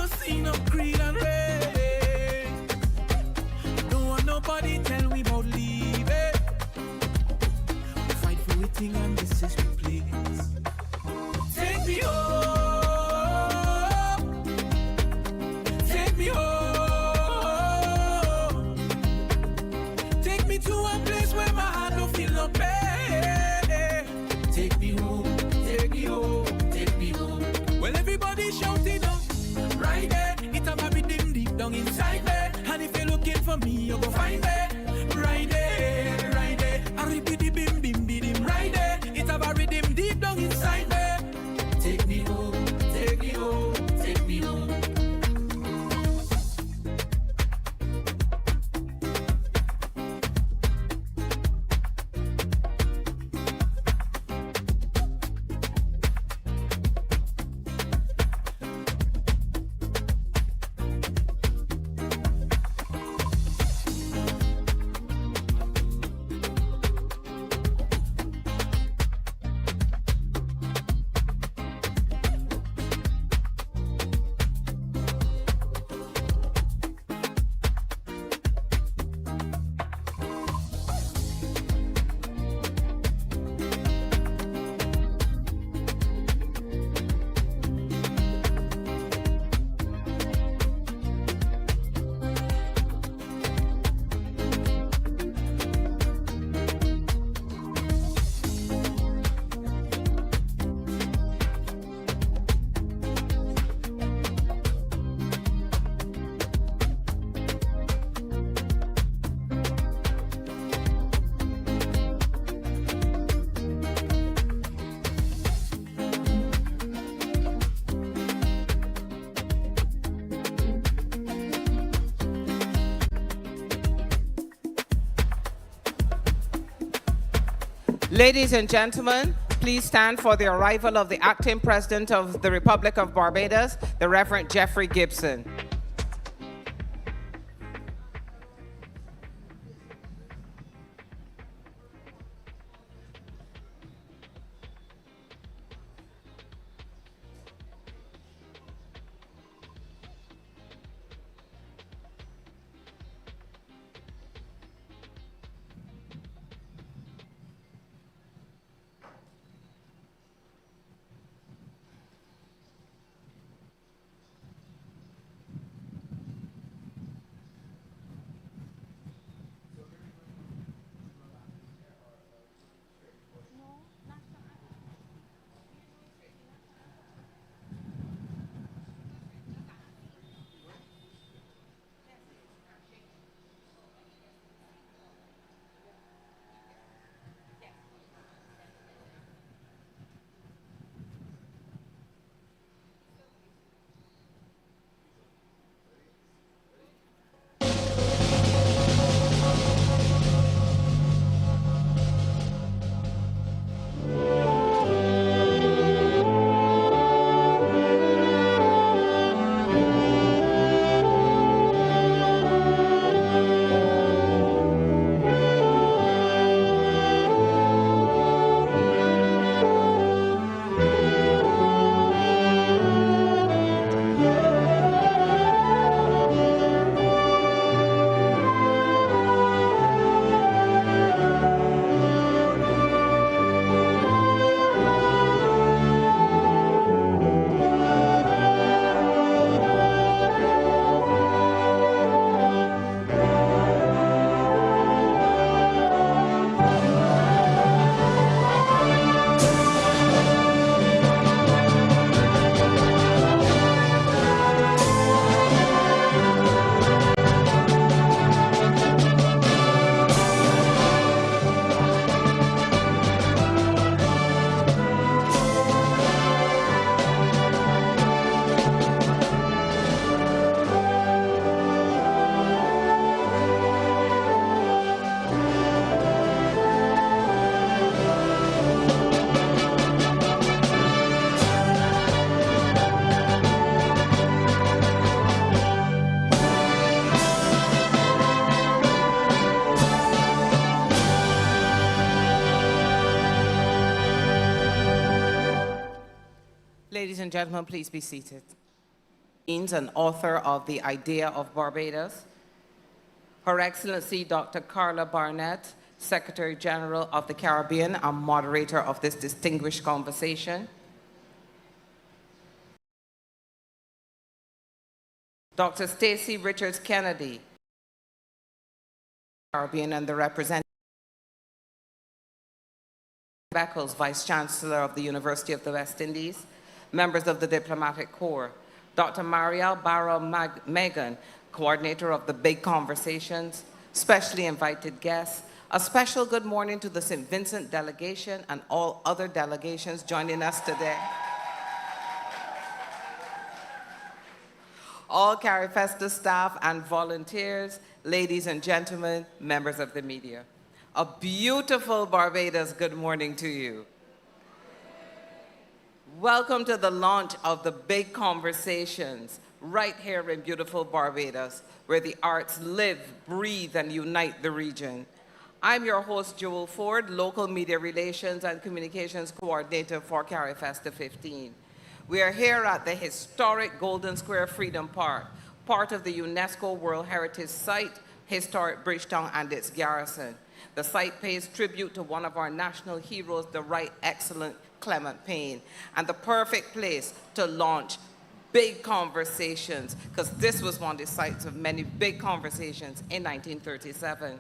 see no green and red. Don't want nobody tell we about leaving. We fight for we thing and this is we please. Take me home. Take me home. Take me to a place where my heart don't feel no pain. Take me home, take me home, take me home. Well, everybody shouting out, right there. It's a rhythm deep down inside me. And if you're looking for me, you go find me. Right there, right there. I repeat the bim bim bim right there. It's a rhythm deep down inside me. Take me home, take me home, take me home. Ladies and gentlemen, please stand for the arrival of the acting president of the Republic of Barbados, the Reverend Jeffrey Gibson. Ladies and gentlemen, please be seated. and author of The Idea of Barbados. Her Excellency Dr. Carla Barnett, Secretary General of the Caribbean and moderator of this distinguished conversation. Dr. Stacy Richards Kennedy, Caribbean and the representative. Beckles, Vice Chancellor of the University of the West Indies, members of the Diplomatic Corps, Dr. Marielle Barrow-Megan, Coordinator of the Big Conversations, specially invited guests, a special good morning to the St. Vincent delegation and all other delegations joining us today. All CARIFESTA staff and volunteers, ladies and gentlemen, members of the media. A beautiful Barbados good morning to you. Welcome to the launch of the Big Conversations right here in beautiful Barbados, where the arts live, breathe, and unite the region. I'm your host, Joel Ford, Local Media Relations and Communications Coordinator for CARIFESTA 15. We are here at the historic Golden Square Freedom Park, part of the UNESCO World Heritage Site, historic Bridgetown and its garrison. The site pays tribute to one of our national heroes, the Right Excellent Clement Payne, and the perfect place to launch Big Conversations, because this was one of the sites of many big conversations in 1937.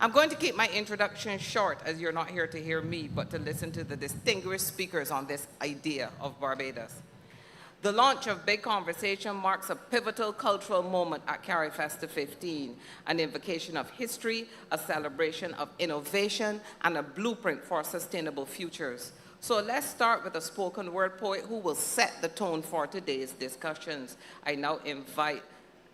I'm going to keep my introduction short, as you're not here to hear me, but to listen to the distinguished speakers on this idea of Barbados. The launch of Big Conversation marks a pivotal cultural moment at CARIFESTA 15, an invocation of history, a celebration of innovation, and a blueprint for sustainable futures. So let's start with a spoken word poet who will set the tone for today's discussions. I now invite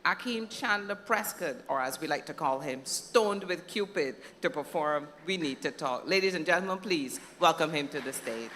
Akeem Chandler Prescott, or as we like to call him, Stoned with Cupid, to perform We Need to Talk. Ladies and gentlemen, please welcome him to the stage.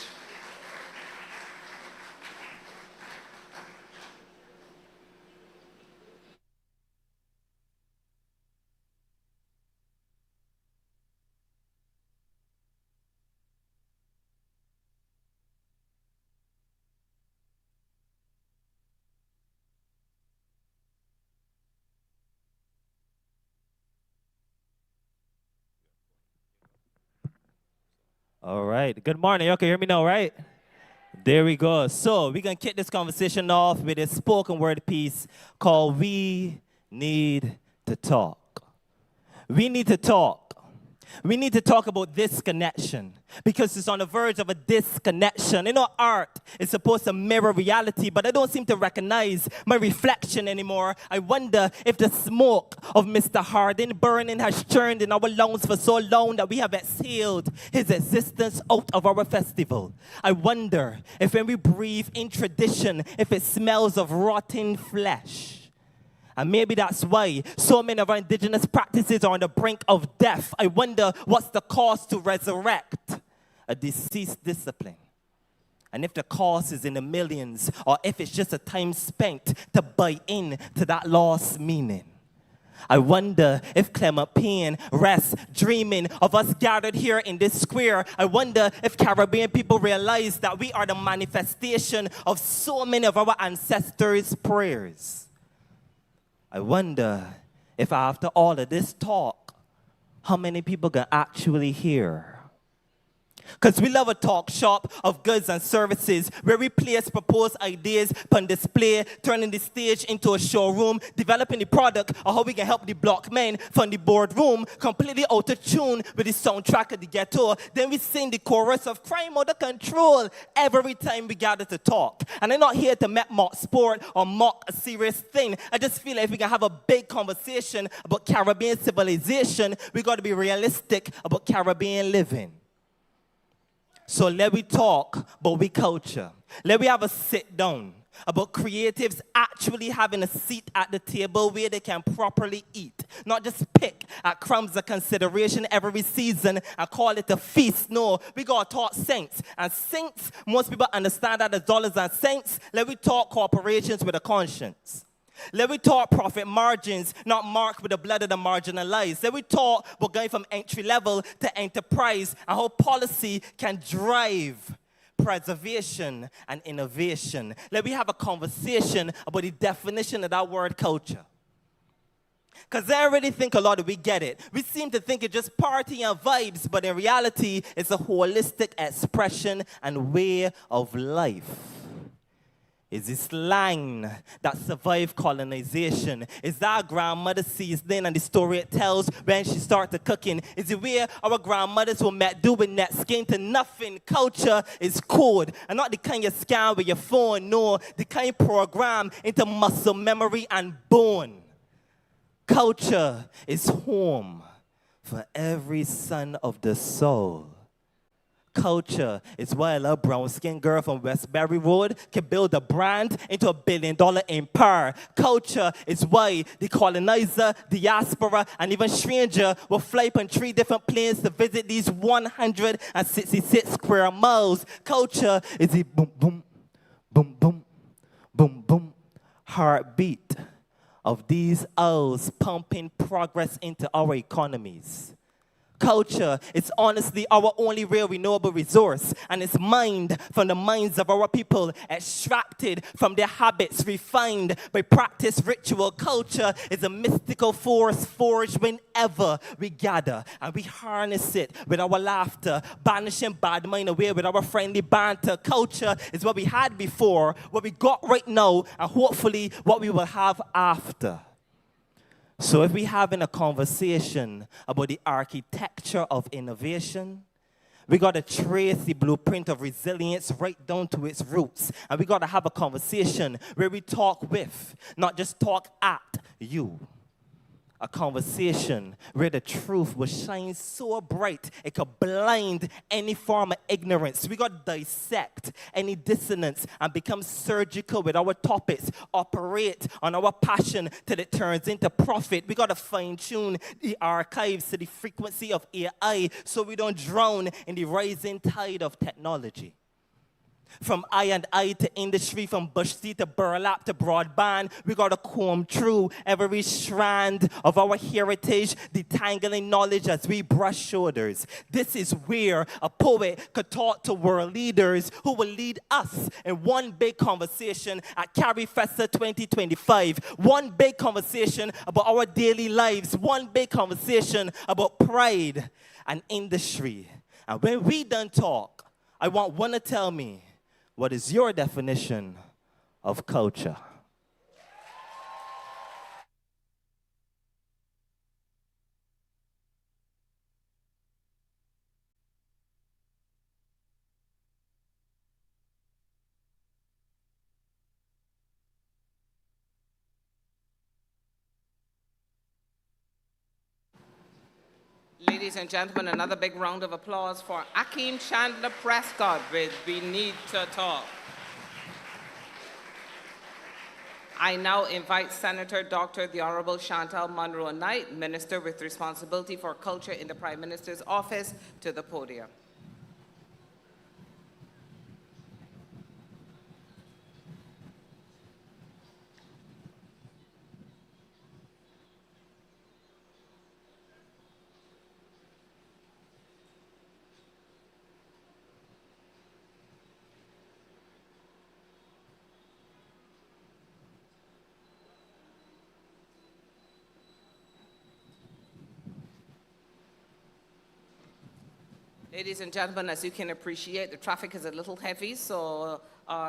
All right. Good morning. Y'all can hear me now, right? There we go. So we're going to kick this conversation off with a spoken word piece called We Need to Talk. We need to talk. We need to talk about disconnection because it's on the verge of a disconnection. You know, art is supposed to mirror reality, but I don't seem to recognize my reflection anymore. I wonder if the smoke of Mr. Hardin burning has churned in our lungs for so long that we have exhaled his existence out of our festival. I wonder if when we breathe in tradition, if it smells of rotten flesh. And maybe that's why so many of our indigenous practices are on the brink of death. I wonder what's the cost to resurrect a deceased discipline. And if the cost is in the millions, or if it's just a time spent to buy in to that lost meaning. I wonder if Clement Payne rests dreaming of us gathered here in this square. I wonder if Caribbean people realize that we are the manifestation of so many of our ancestors' prayers. I wonder if after all of this talk, how many people can actually hear? Because we love a talk shop of goods and services where we place proposed ideas on display, turning the stage into a showroom, developing the product or how we can help the block men from the boardroom, completely out of tune with the soundtrack of the ghetto. Then we sing the chorus of crime under control every time we gather to talk. And I'm not here to mock sport or mock a serious thing. I just feel like if we can have a big conversation about Caribbean civilization, we got to be realistic about Caribbean living. So let we talk about we culture. Let we have a sit down about creatives actually having a seat at the table where they can properly eat. Not just pick at crumbs of consideration every season and call it a feast. No, we got to talk cents. And cents, most people understand that as dollars and cents. Let we talk corporations with a conscience. Let we talk profit margins, not marked with the blood of the marginalized. Let we talk about going from entry level to enterprise and how policy can drive preservation and innovation. Let me have a conversation about the definition of that word culture. Because I already think a lot of we get it. We seem to think it's just party and vibes, but in reality, it's a holistic expression and way of life. It's this slang that survived colonization. It's that our grandmother sees then and the story it tells when she started cooking. It's the way our grandmothers were met doing that skin to nothing. Culture is code, and not the kind you scan with your phone, no, the kind program into muscle memory and bone. Culture is home for every son of the soul. Culture is why a brown-skinned girl from Westbury Road can build a brand into $1 billion empire. Culture is why the colonizer, diaspora, and even stranger will fly on 3 different planes to visit these 166 square miles. Culture is the boom, boom, boom, boom, boom, boom heartbeat of these owls pumping progress into our economies. Culture is honestly our only real renewable resource, and it's mined from the minds of our people, extracted from their habits, refined by practice, ritual. Culture is a mystical force forged whenever we gather, and we harness it with our laughter, banishing bad mind away with our friendly banter. Culture is what we had before, what we got right now, and hopefully what we will have after. So if we're having a conversation about the architecture of innovation, we got to trace the blueprint of resilience right down to its roots. And we got to have a conversation where we talk with, not just talk at you. A conversation where the truth will shine so bright it could blind any form of ignorance. We got to dissect any dissonance and become surgical with our topics, operate on our passion till it turns into profit. We got to fine-tune the archives to the frequency of AI so we don't drown in the rising tide of technology. From I to industry, from bush tea to burlap to broadband, we got to comb through every strand of our heritage, detangling knowledge as we brush shoulders. This is where a poet could talk to world leaders who will lead us in one big conversation at Carry Festa 2025. One big conversation about our daily lives. One big conversation about pride and industry. And when we done talk, I want one to tell me, what is your definition of culture? Ladies and gentlemen, another big round of applause for Akeem Chandler Prescott with We Need to Talk. I now invite Senator Dr. the Honorable Chantal Monroe-Knight, Minister with responsibility for culture in the Prime Minister's office, to the podium. Ladies and gentlemen, as you can appreciate, the traffic is a little heavy, so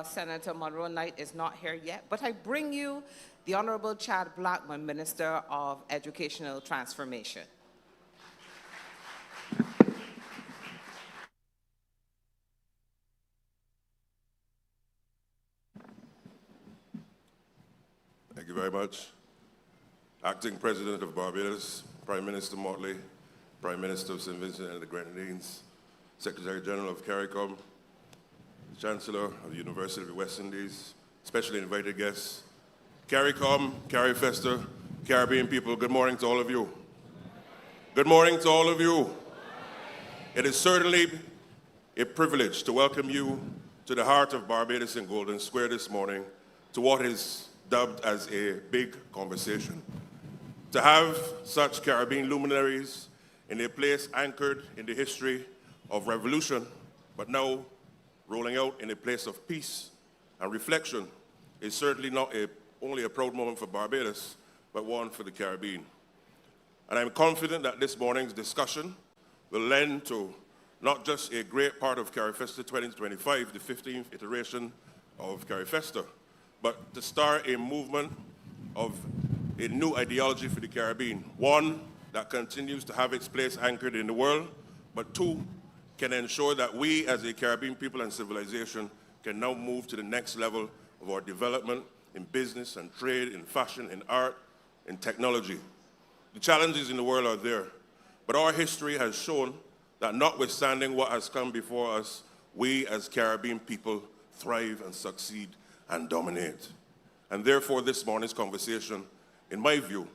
Senator Monroe-Knight is not here yet. But I bring you the Honorable Chad Blackman, Minister of Educational Transformation. Thank you very much. Acting President of Barbados, Prime Minister Motley, Prime Minister of St. Vincent and the Grenadines, Secretary General of CARICOM, Chancellor of the University of the West Indies, specially invited guests, CARICOM, CARIFESTA, Caribbean people, good morning to all of you. Good morning to all of you. It is certainly a privilege to welcome you to the heart of Barbados in Golden Square this morning to what is dubbed as a big conversation. To have such Caribbean luminaries in a place anchored in the history of revolution, but now rolling out in a place of peace and reflection is certainly not only a proud moment for Barbados, but one for the Caribbean. And I'm confident that this morning's discussion will lend to not just a great part of CariFesta 2025, the 15th iteration of CariFesta, but to start a movement of a new ideology for the Caribbean, one that continues to have its place anchored in the world, but two, can ensure that we as a Caribbean people and civilization can now move to the next level of our development in business and trade, in fashion, in art, in technology. The challenges in the world are there, but our history has shown that notwithstanding what has come before us, we as Caribbean people thrive and succeed and dominate. And therefore, this morning's conversation, in my view,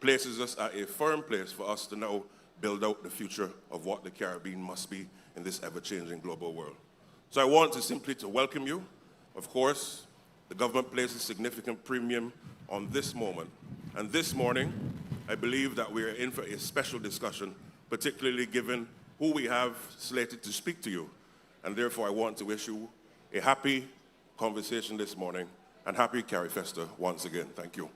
places us at a firm place for us to now build out the future of what the Caribbean must be in this ever-changing global world. So I want to simply to welcome you. Of course, the government places significant premium on this moment. And this morning, I believe that we are in for a special discussion, particularly given who we have slated to speak to you. And therefore, I want to wish you a happy conversation this morning and happy CariFesta once again. Thank you.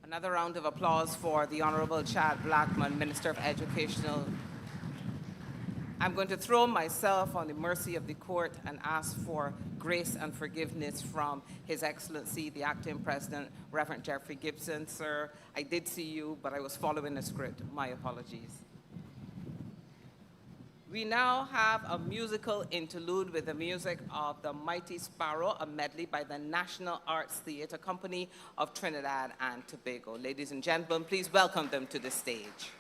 Another round of applause for the Honorable Chad Blackman, Minister of Educational. I'm going to throw myself on the mercy of the court and ask for grace and forgiveness from His Excellency, the Acting President, Reverend Jeffrey Gibson. Sir, I did see you, but I was following the script. My apologies. We now have a musical interlude with the music of The Mighty Sparrow, a medley by the National Arts Theatre Company of Trinidad and Tobago. Ladies and gentlemen, please welcome them to the stage.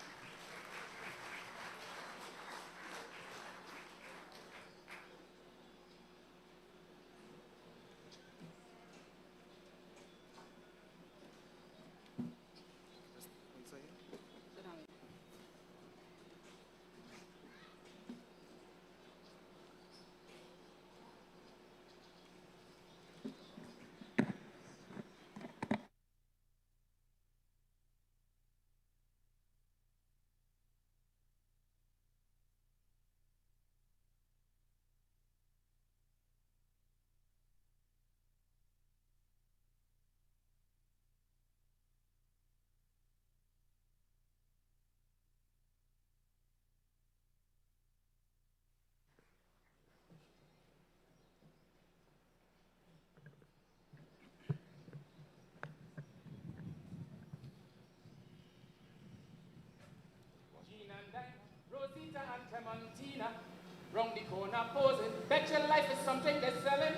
Round the corner posing, bet your life is something they're selling.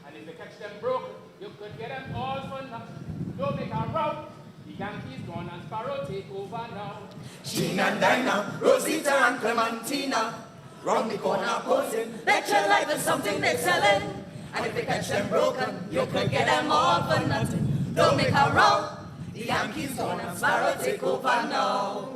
And if you catch them broken, you could get them all for nothing. Don't make a row, the Yankees gone and Sparrow take over now. Gina and Dinah, Rosita and Clementina, round the corner posing, bet your life is something they're selling. And if you catch them broken, you could get them all for nothing. Don't make a row, the Yankees gone and Sparrow take over now.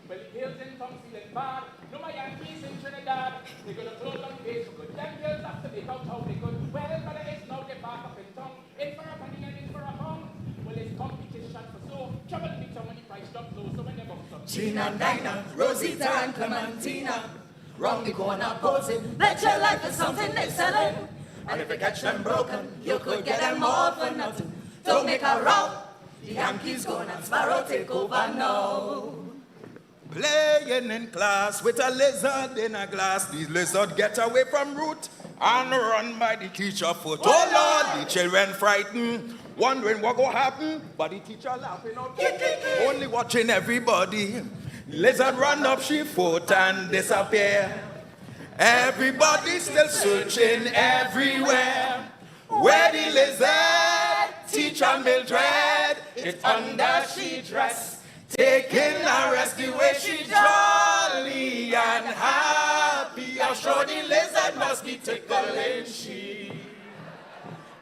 Well, the hills in tongue feeling bad. No, my Yankees in Trinidad. They're going to close on face for good. Them girls have to make out how they could. Well, but it is now they back up in tongue. In for a penny and in for a pound. Well, it's competition for so. Trouble me tongue when the price drops low. So when they bump up. Gina and Dinah, Rosita and Clementina, round the corner posing, bet your life is something they're selling. And if you catch them broken, you could get them all for nothing. Don't make a row, the Yankees gone and Sparrow take over now. Playing in class with a lizard in a glass. The lizard get away from root and run by the teacher foot. Oh Lord, the children frightened, wondering what go happen. But the teacher laughing out, only watching everybody. Lizard run up she foot and disappear. Everybody still searching everywhere. Where the lizard, teacher Mildred, it's under she dress. Taking a rest the way she jolly and happy. I'm sure the lizard must be tickling she.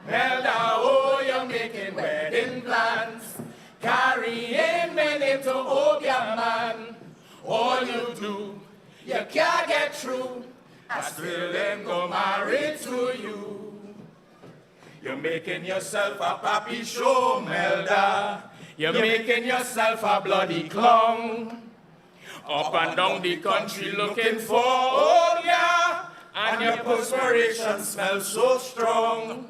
Melda, oh, you're making wedding plans, carrying men into Obia man. All you do, you can't get through. I still ain't go married to you. You're making yourself a papi show, Melda. You're making yourself a bloody clown. Up and down the country looking for Obia, and your perspiration smells so strong.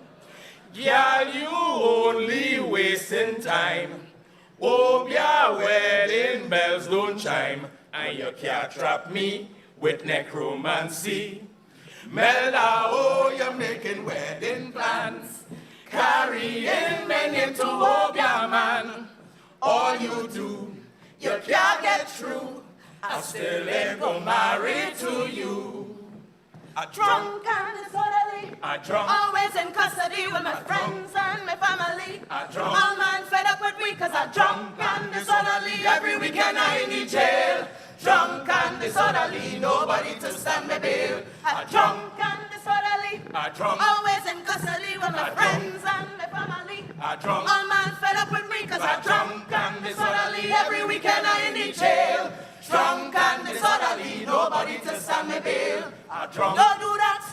Girl, you only wasting time. Obia wedding bells don't chime, and you can't trap me with necromancy. Melda, oh, you're making wedding plans, carrying men into Obia, man. All you do, you can't get through. I still ain't gonna marry to you. A Drunk and disorderly, a drunk, always in custody with my friends and my family. a drunk, All man fed up with me cause I'm drunk and disorderly. Every weekend I in the jail. Drunk and disorderly, nobody to stand me bail. I'm drunk and disorderly, a drunk, always in custody with my friends and my family. a drunk, All man fed up with me cause I'm drunk and disorderly. Every weekend I in the jail. Drunk and disorderly, nobody to stand me bail. a drunk, Don't do that,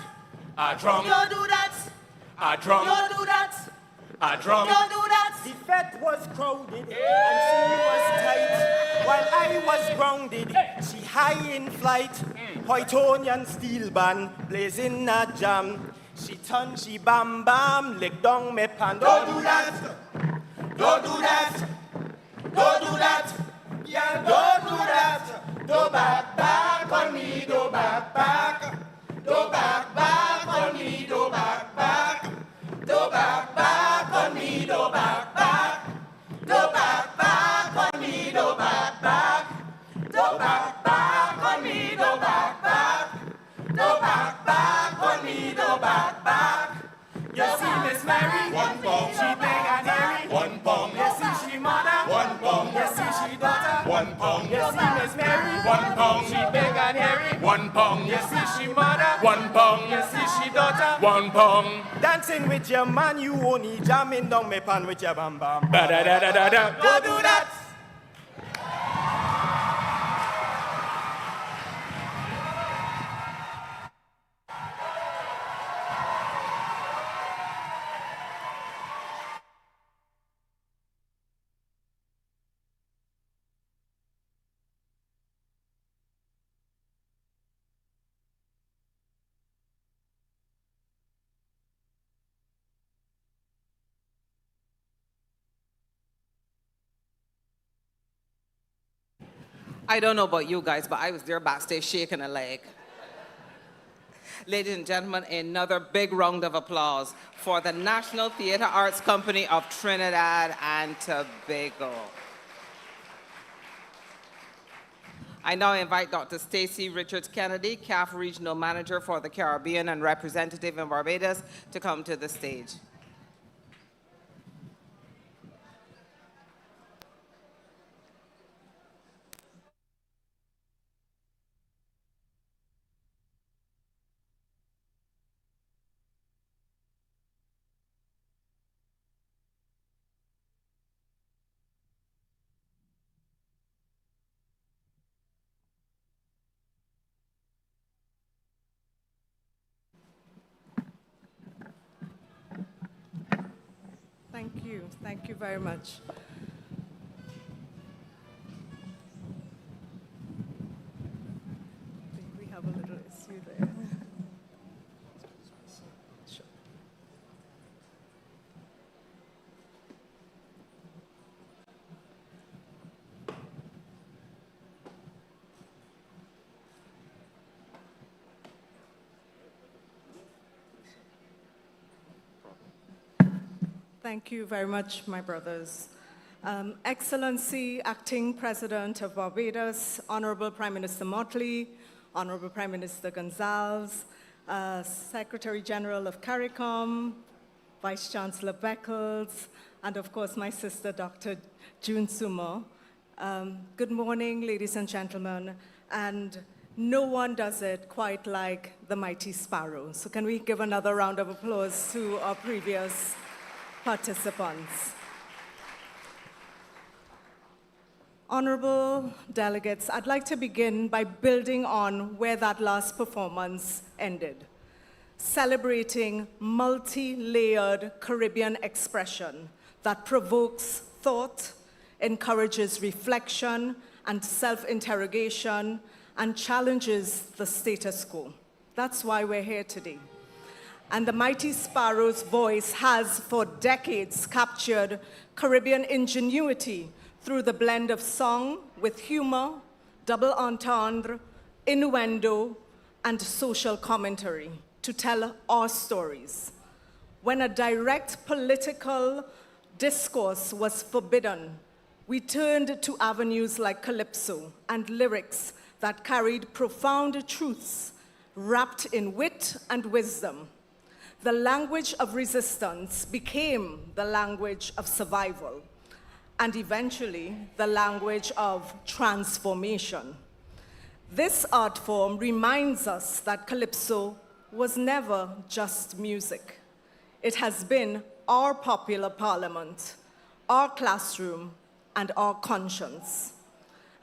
a drunk, don't do that, a drunk, don't do that, a drunk. don't do that. The fete was crowded and she was tight, while I was grounded. She high in flight, Hoytonian steel band blazing a jam. She turn, she bam bam, lick down me pan. Don't do that, don't do that, don't do that. Yeah, don't do that. Do back on me, do back. Do back on me, do back. Do back on me, do back. Do back on me, do back. Do back on me, do back. Do back on me, do back. You see Miss Mary, one pound. She big and hairy, 1 pound. You see she mother, 1 pound. You see she daughter, 1 pound. You see Miss Mary, 1 pound. She big and hairy, 1 pound. You see she mother, 1 pound. You see she daughter, 1 pound. Dancing with your man, you only jamming down me pan with your bam bam. Ba da da da da da. Don't do that. I don't know about you guys, but I was there backstage shaking a leg. Ladies and gentlemen, another big round of applause for the National Theatre Arts Company of Trinidad and Tobago. I now invite Dr. Stacy Richards-Kennedy, CAF Regional Manager for the Caribbean and representative in Barbados, to come to the stage. Thank you very much. I think we have a little issue there. Sure. Thank you very much, my brothers. Excellency, Acting President of Barbados, Honorable Prime Minister Motley, Honorable Prime Minister Gonzalez, Secretary General of CARICOM, Vice Chancellor Beckles, and of course my sister, Dr. June Sumo. Good morning, ladies and gentlemen, and no one does it quite like the mighty sparrow. So can we give another round of applause to our previous participants? Honorable delegates, I'd like to begin by building on where that last performance ended, celebrating multi-layered Caribbean expression that provokes thought, encourages reflection and self-interrogation, and challenges the status quo. That's why we're here today. And the Mighty Sparrow's voice has for decades captured Caribbean ingenuity through the blend of song with humor, double entendre, innuendo, and social commentary to tell our stories. When a direct political discourse was forbidden, we turned to avenues like calypso and lyrics that carried profound truths wrapped in wit and wisdom. The language of resistance became the language of survival, and eventually the language of transformation. This art form reminds us that calypso was never just music. It has been our popular parliament, our classroom, and our conscience.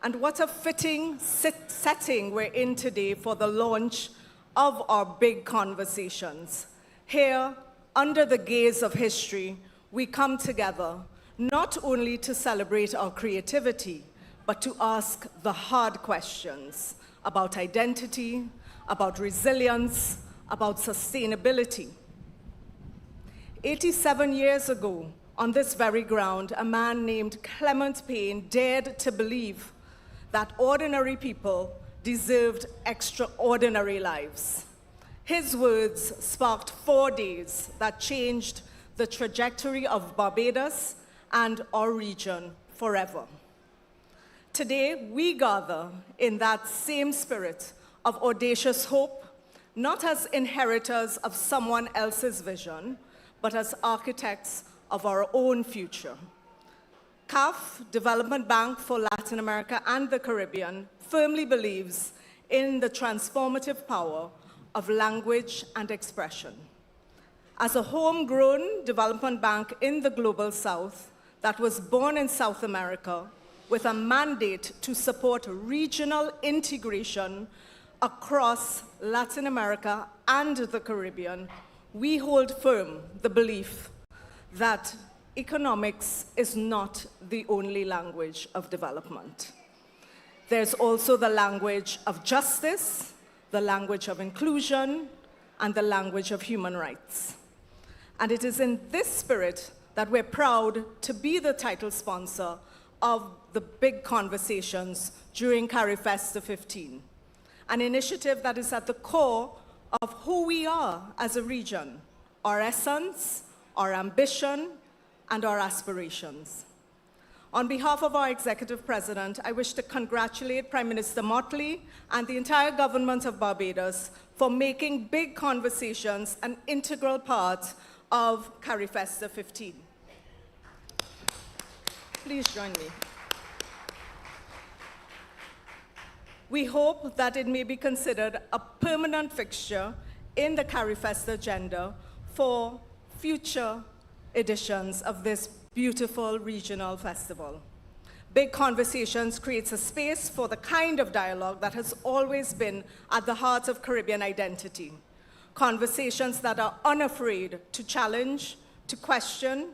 And what a fitting setting we're in today for the launch of our big conversations. Here, under the gaze of history, we come together not only to celebrate our creativity, but to ask the hard questions about identity, about resilience, about sustainability. 87 years ago, on this very ground, a man named Clement Payne dared to believe that ordinary people deserved extraordinary lives. His words sparked 4 days that changed the trajectory of Barbados and our region forever. Today, we gather in that same spirit of audacious hope, not as inheritors of someone else's vision, but as architects of our own future. CAF, Development Bank for Latin America and the Caribbean, firmly believes in the transformative power of language and expression. As a homegrown development bank in the Global South that was born in South America with a mandate to support regional integration across Latin America and the Caribbean, we hold firm the belief that economics is not the only language of development. There's also the language of justice, the language of inclusion, and the language of human rights. And it is in this spirit that we're proud to be the title sponsor of the big conversations during CARIFESTA 15, an initiative that is at the core of who we are as a region, our essence, our ambition, and our aspirations. On behalf of our executive president, I wish to congratulate Prime Minister Motley and the entire government of Barbados for making big conversations an integral part of CARIFESTA 15. Please join me. We hope that it may be considered a permanent fixture in the CARIFESTA agenda for future editions of this beautiful regional festival. Big Conversations creates a space for the kind of dialogue that has always been at the heart of Caribbean identity. Conversations that are unafraid to challenge, to question,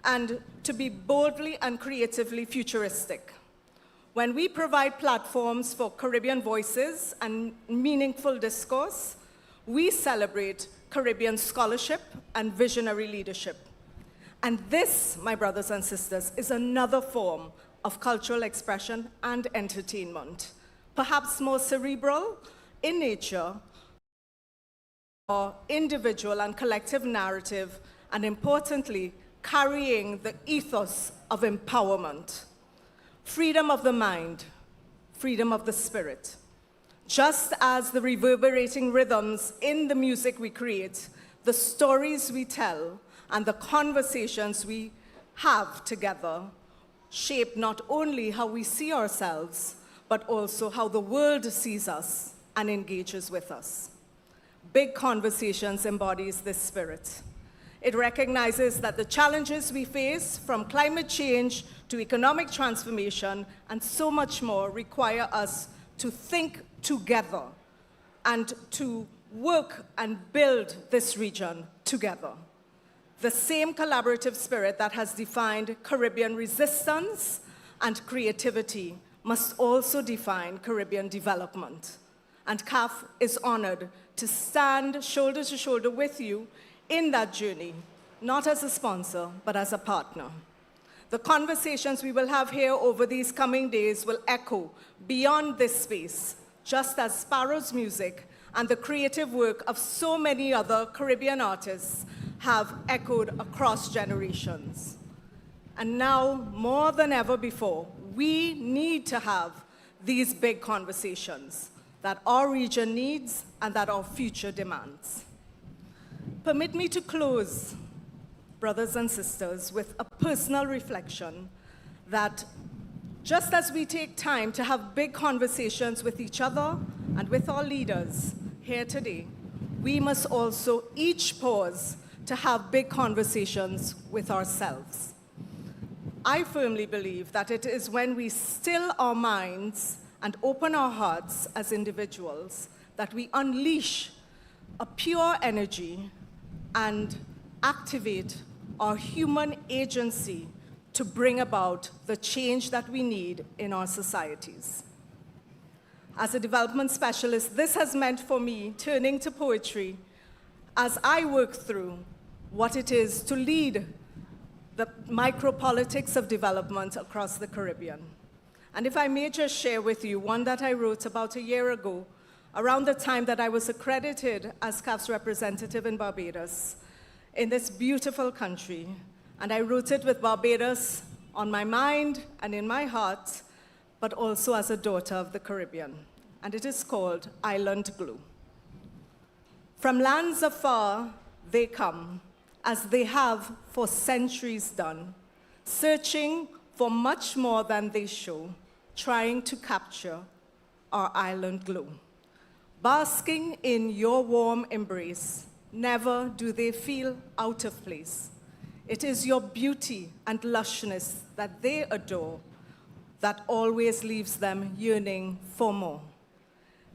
and to be boldly and creatively futuristic. When we provide platforms for Caribbean voices and meaningful discourse, we celebrate Caribbean scholarship and visionary leadership. And this, my brothers and sisters, is another form of cultural expression and entertainment, perhaps more cerebral in nature, or individual and collective narrative, and importantly, carrying the ethos of empowerment, freedom of the mind, freedom of the spirit. Just as the reverberating rhythms in the music we create, the stories we tell, and the conversations we have together shape not only how we see ourselves, but also how the world sees us and engages with us. Big Conversations embodies this spirit. It recognizes that the challenges we face, from climate change to economic transformation, and so much more require us to think together and to work and build this region together. The same collaborative spirit that has defined Caribbean resistance and creativity must also define Caribbean development. And CAF is honored to stand shoulder to shoulder with you in that journey, not as a sponsor, but as a partner. The conversations we will have here over these coming days will echo beyond this space, just as Sparrow's music and the creative work of so many other Caribbean artists have echoed across generations. And now, more than ever before, we need to have these big conversations that our region needs and that our future demands. Permit me to close, brothers and sisters, with a personal reflection that just as we take time to have big conversations with each other and with our leaders here today, we must also each pause to have big conversations with ourselves. I firmly believe that it is when we still our minds and open our hearts as individuals that we unleash a pure energy and activate our human agency to bring about the change that we need in our societies. As a development specialist, this has meant for me turning to poetry as I work through what it is to lead the micropolitics of development across the Caribbean. And if I may just share with you one that I wrote about a year ago, around the time that I was accredited as CAF's representative in Barbados, in this beautiful country. And I wrote it with Barbados on my mind and in my heart, but also as a daughter of the Caribbean. And it is called Island Glue. From lands afar they come, as they have for centuries done, searching for much more than they show, trying to capture our island glow. Basking in your warm embrace, never do they feel out of place. It is your beauty and lushness that they adore that always leaves them yearning for more.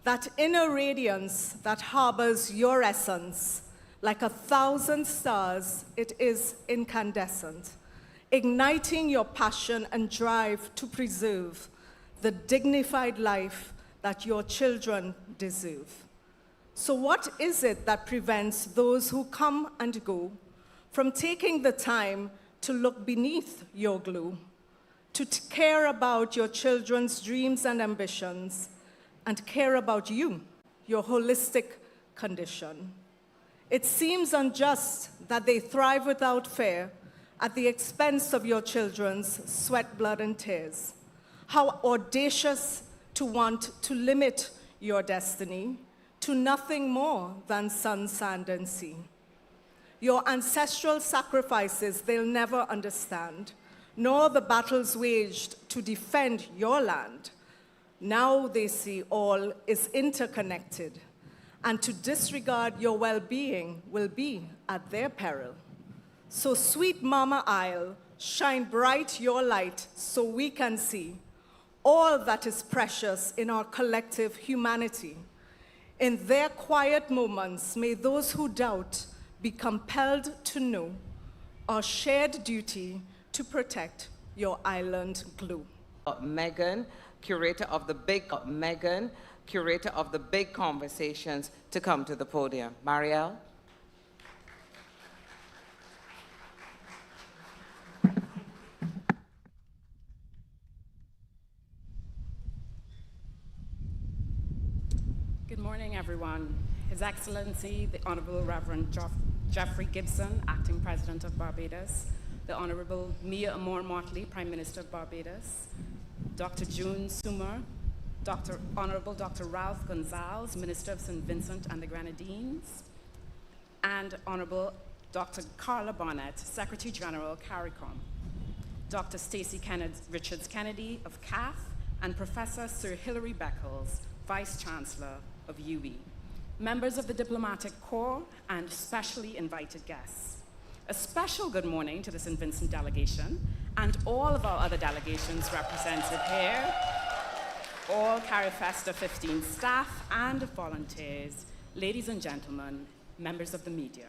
That inner radiance that harbors your essence, like 1,000 stars, it is incandescent, igniting your passion and drive to preserve the dignified life that your children deserve. So what is it that prevents those who come and go from taking the time to look beneath your glue, to care about your children's dreams and ambitions, and care about you, your holistic condition? It seems unjust that they thrive without fear at the expense of your children's sweat, blood, and tears. How audacious to want to limit your destiny to nothing more than sun, sand, and sea. Your ancestral sacrifices they'll never understand, nor the battles waged to defend your land. Now they see all is interconnected, and to disregard your well-being will be at their peril. So sweet Mama Isle, shine bright your light so we can see all that is precious in our collective humanity. In their quiet moments, may those who doubt be compelled to know our shared duty to protect your island glue. Megan, curator of the big conversations, to come to the podium. Marielle? Good morning, everyone. His Excellency, the Honorable Reverend Jeffrey Gibson, Acting President of Barbados, the Honorable Mia Amor Motley, Prime Minister of Barbados, Dr. June Summer, Honorable Dr. Ralph Gonzalez, Minister of St. Vincent and the Grenadines, and Honorable Dr. Carla Bonnet, Secretary General, CARICOM, Dr. Stacey Richards Kennedy of CAF, and Professor Sir Hilary Beckles, Vice Chancellor of UE, members of the Diplomatic Corps, and specially invited guests. A special good morning to the St. Vincent delegation and all of our other delegations represented here, all CARIFESTA 15 staff and volunteers, ladies and gentlemen, members of the media.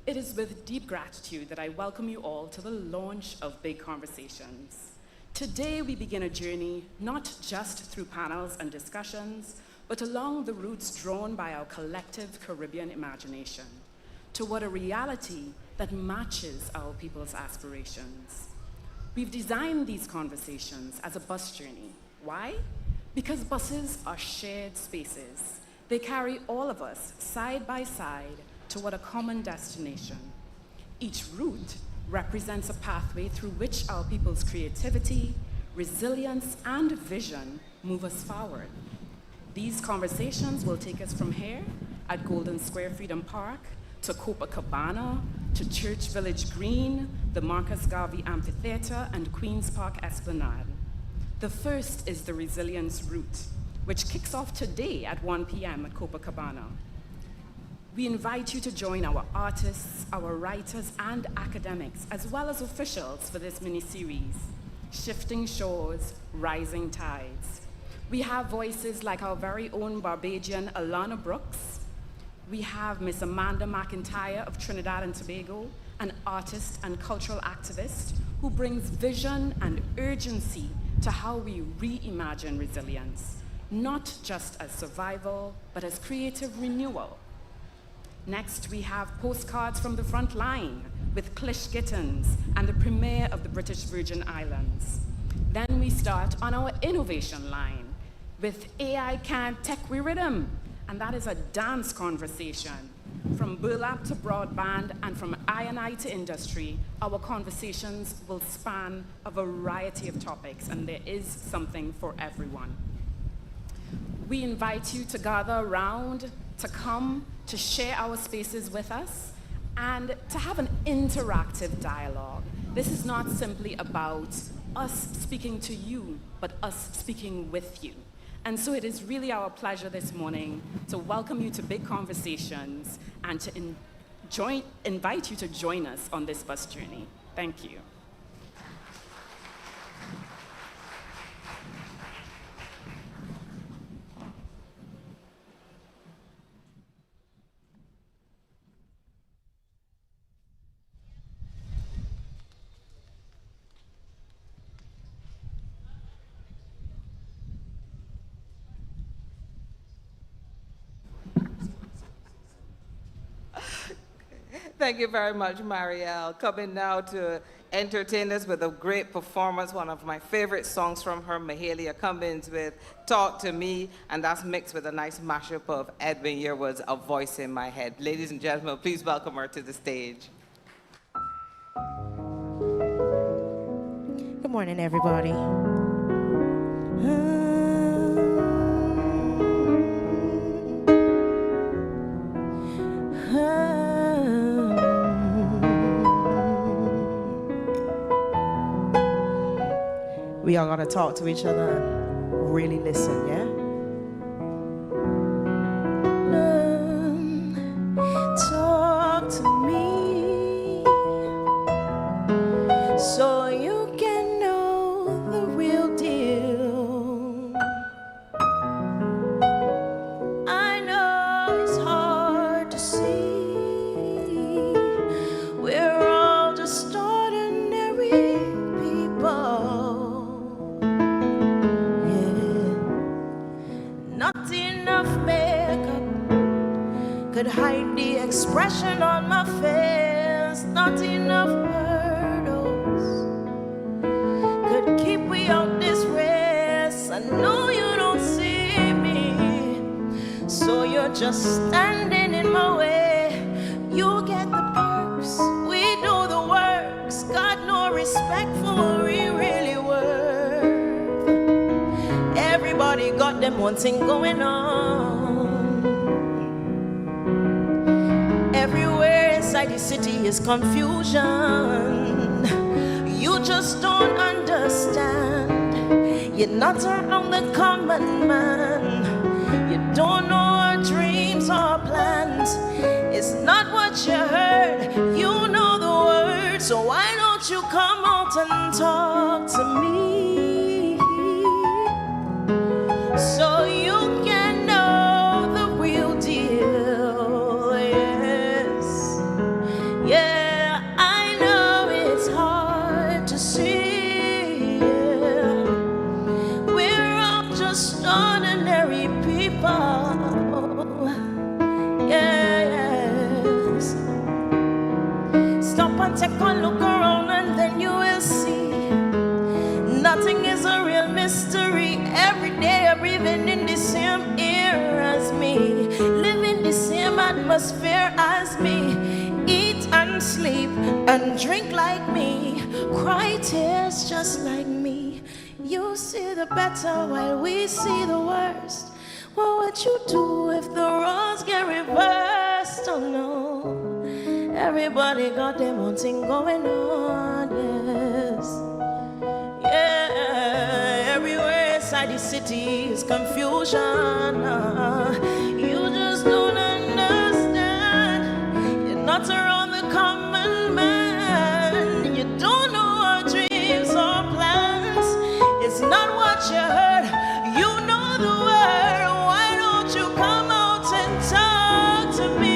It is with deep gratitude that I welcome you all to the launch of Big Conversations. Today we begin a journey not just through panels and discussions, but along the routes drawn by our collective Caribbean imagination toward a reality that matches our people's aspirations. We've designed these conversations as a bus journey. Why? Because buses are shared spaces. They carry all of us side by side toward a common destination. Each route represents a pathway through which our people's creativity, resilience, and vision move us forward. These conversations will take us from here at Golden Square Freedom Park to Copacabana, to Church Village Green, the Marcus Garvey Amphitheater, and Queen's Park Esplanade. The first is the Resilience Route, which kicks off today at 1 p.m. at Copacabana. We invite you to join our artists, our writers, and academics, as well as officials for this mini-series, Shifting Shores, Rising Tides. We have voices like our very own Barbadian Alana Brooks. We have Miss Amanda McIntyre of Trinidad and Tobago, an artist and cultural activist who brings vision and urgency to how we reimagine resilience, not just as survival, but as creative renewal. Next, we have Postcards from the Front Line with Clish Gittins and the Premier of the British Virgin Islands. Then we start on our innovation line with AI Can't Tech We Rhythm, and that is a dance conversation. From burlap to broadband and from I&I to industry, our conversations will span a variety of topics, and there is something for everyone. We invite you to gather around, to come, to share our spaces with us, and to have an interactive dialogue. This is not simply about us speaking to you, but us speaking with you. And so it is really our pleasure this morning to welcome you to Big Conversations and to invite you to join us on this bus journey. Thank you. Thank you very much, Marielle. Coming now to entertain us with a great performance, one of my favorite songs from her, Mahalia Cummins with Talk to Me, and that's mixed with a nice mashup of Edwin Yearwood's A Voice in My Head. Ladies and gentlemen, please welcome her to the stage. Good morning, everybody. We all gotta talk to each other and really listen, yeah? Talk to me so you can know the real deal. I know it's hard to see. We're all just ordinary people. Not enough makeup could hide the expression on my face. Not enough hurdles could keep me out this race. I know you don't see me, so you're just standing in my way. You get the perks, we do the works. Got no respect for what we really worth. Everybody got them one thing going on. Everywhere inside the city is confusion. You just don't understand. You're not around the common man. You don't know our dreams or plans. It's not what you heard. You know the don't you come out and talk to me so you can know the real deal? Yes, yeah, I know it's hard to see. We're all just ordinary people. Yes. Stop and take a look around and then you will see nothing is a real mystery. Every day I'm breathing in the same air as me, living the same atmosphere as me, eat and sleep and drink like me, cry tears just like me. You see the better while we see the worst. What would you do if the roles get reversed? Oh no. Everybody got their own thing going on, yes. Yeah, everywhere inside the city is confusion. You just don't understand. You're not around the common man. You don't know our dreams or plans. It's not what you heard. You know the word. Why don't you come out and talk to me?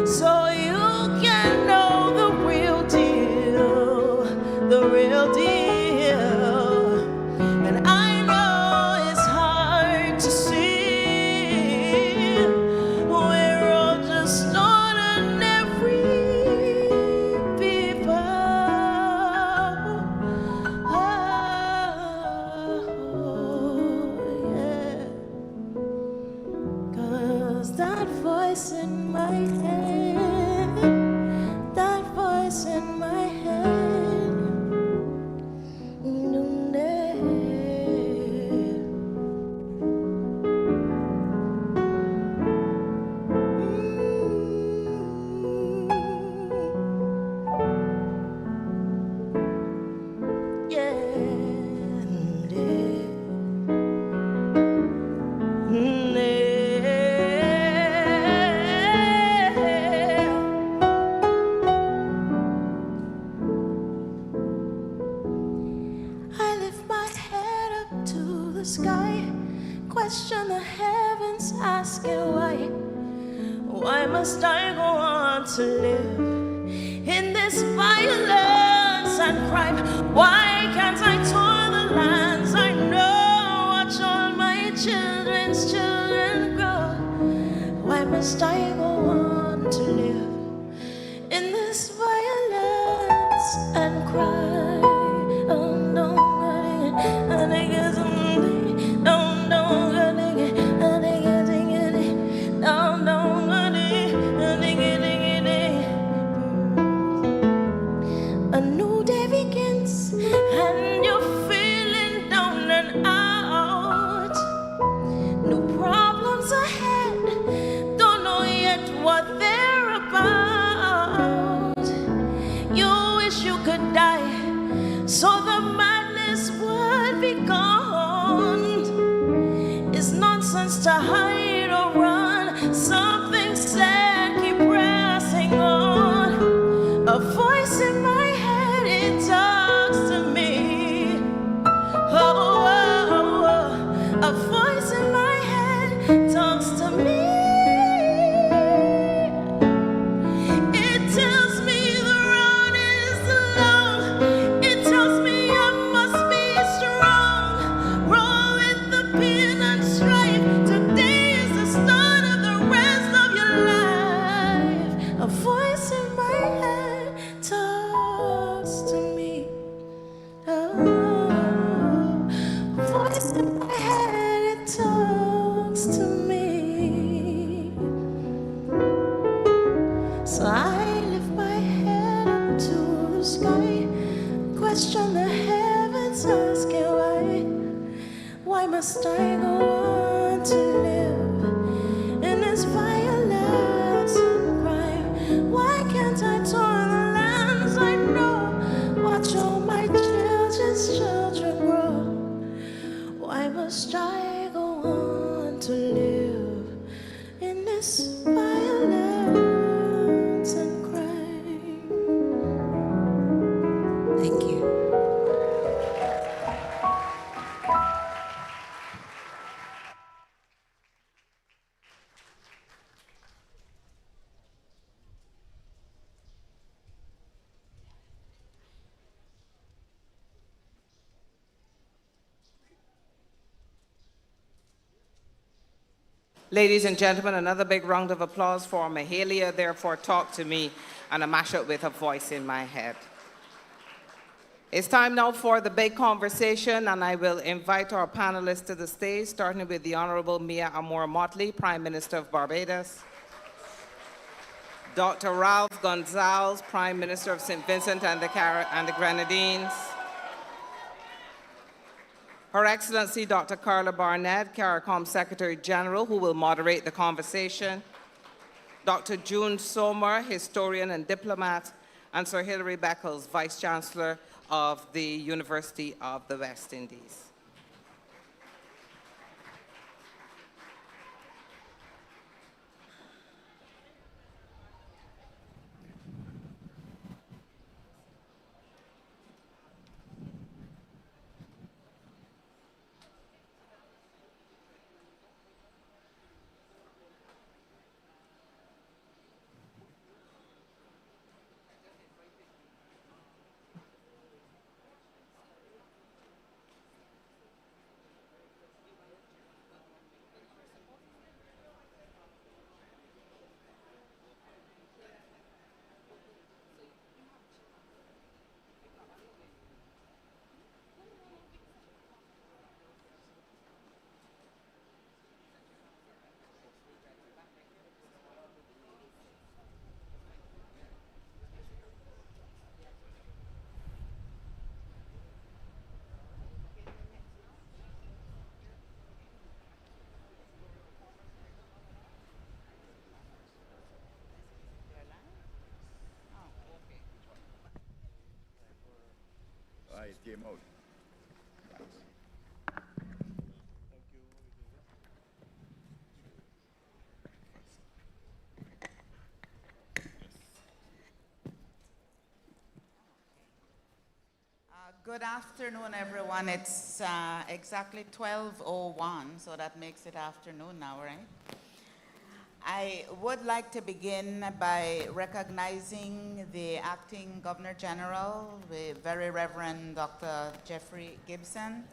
So you can know the real deal, the real deal. And I know it's hard to see. We're all just ordinary people. Oh, yeah. 'Cause that voice in my head, that voice in my head, I lift my head up to the sky, question the heavens, asking why. Why must I go on to live in this violence and crime? Why can't I tour the lands I know, watch all my children's children grow? Why must I go on to live in this violence and crime? Oh no, and I guess no, no, a new day begins and you're feeling down and out. New problems ahead, don't know yet what they're about. You wish you could die so the madness would be gone. It's nonsense to hide or run. Something said keep pressing on. A voice in my head, it talks to me. Oh, oh, oh. A voice in my head talks to me. It tells me the road is long. It tells me I must be strong. Roll with the pain and strife. Today is the start of the rest of your life. A voice in my head talks to me. Oh, voice in my head, it talks to me. So I lift my head up to the sky, question the heavens, asking why. Why must I go on to live in this violence and crime? Why can't I tour the lands I know, watch all my children's children grow? Why must I go on to live in this violence and crime? Ladies and gentlemen, another big round of applause for Mahalia, Therefore Talk to Me, and a mashup with A Voice in My Head. It's time now for the big conversation, and I will invite our panelists to the stage, starting with the Honorable Mia Amor-Motley, Prime Minister of Barbados, Dr. Ralph Gonzalez, Prime Minister of St. Vincent and the Grenadines, Her Excellency Dr. Carla Barnett, CARICOM Secretary General, who will moderate the conversation, Dr. June Sommer, historian and diplomat, and Sir Hilary Beckles, Vice Chancellor of the University of the West Indies. It came out. Good afternoon, everyone. It's exactly 12:01, so that makes it afternoon now, right? I would like to begin by recognizing the Acting Governor General, the Very Reverend Dr. Jeffrey Gibson,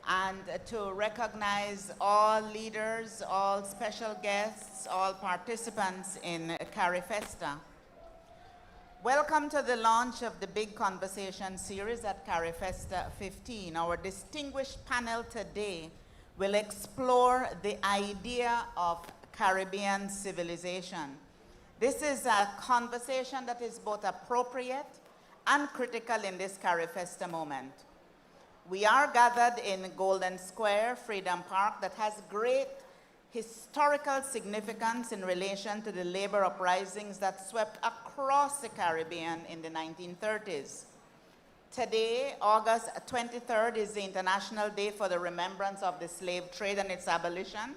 and to recognize all leaders, all special guests, all participants in CARIFESTA. Welcome to the launch of the Big Conversation series at CARIFESTA 15. Our distinguished panel today will explore the idea of Caribbean civilization. This is a conversation that is both appropriate and critical in this CARIFESTA moment. We are gathered in Golden Square, Freedom Park, that has great historical significance in relation to the labor uprisings that swept across the Caribbean in the 1930s. Today, August 23rd, is the International Day for the Remembrance of the Slave Trade and its abolition,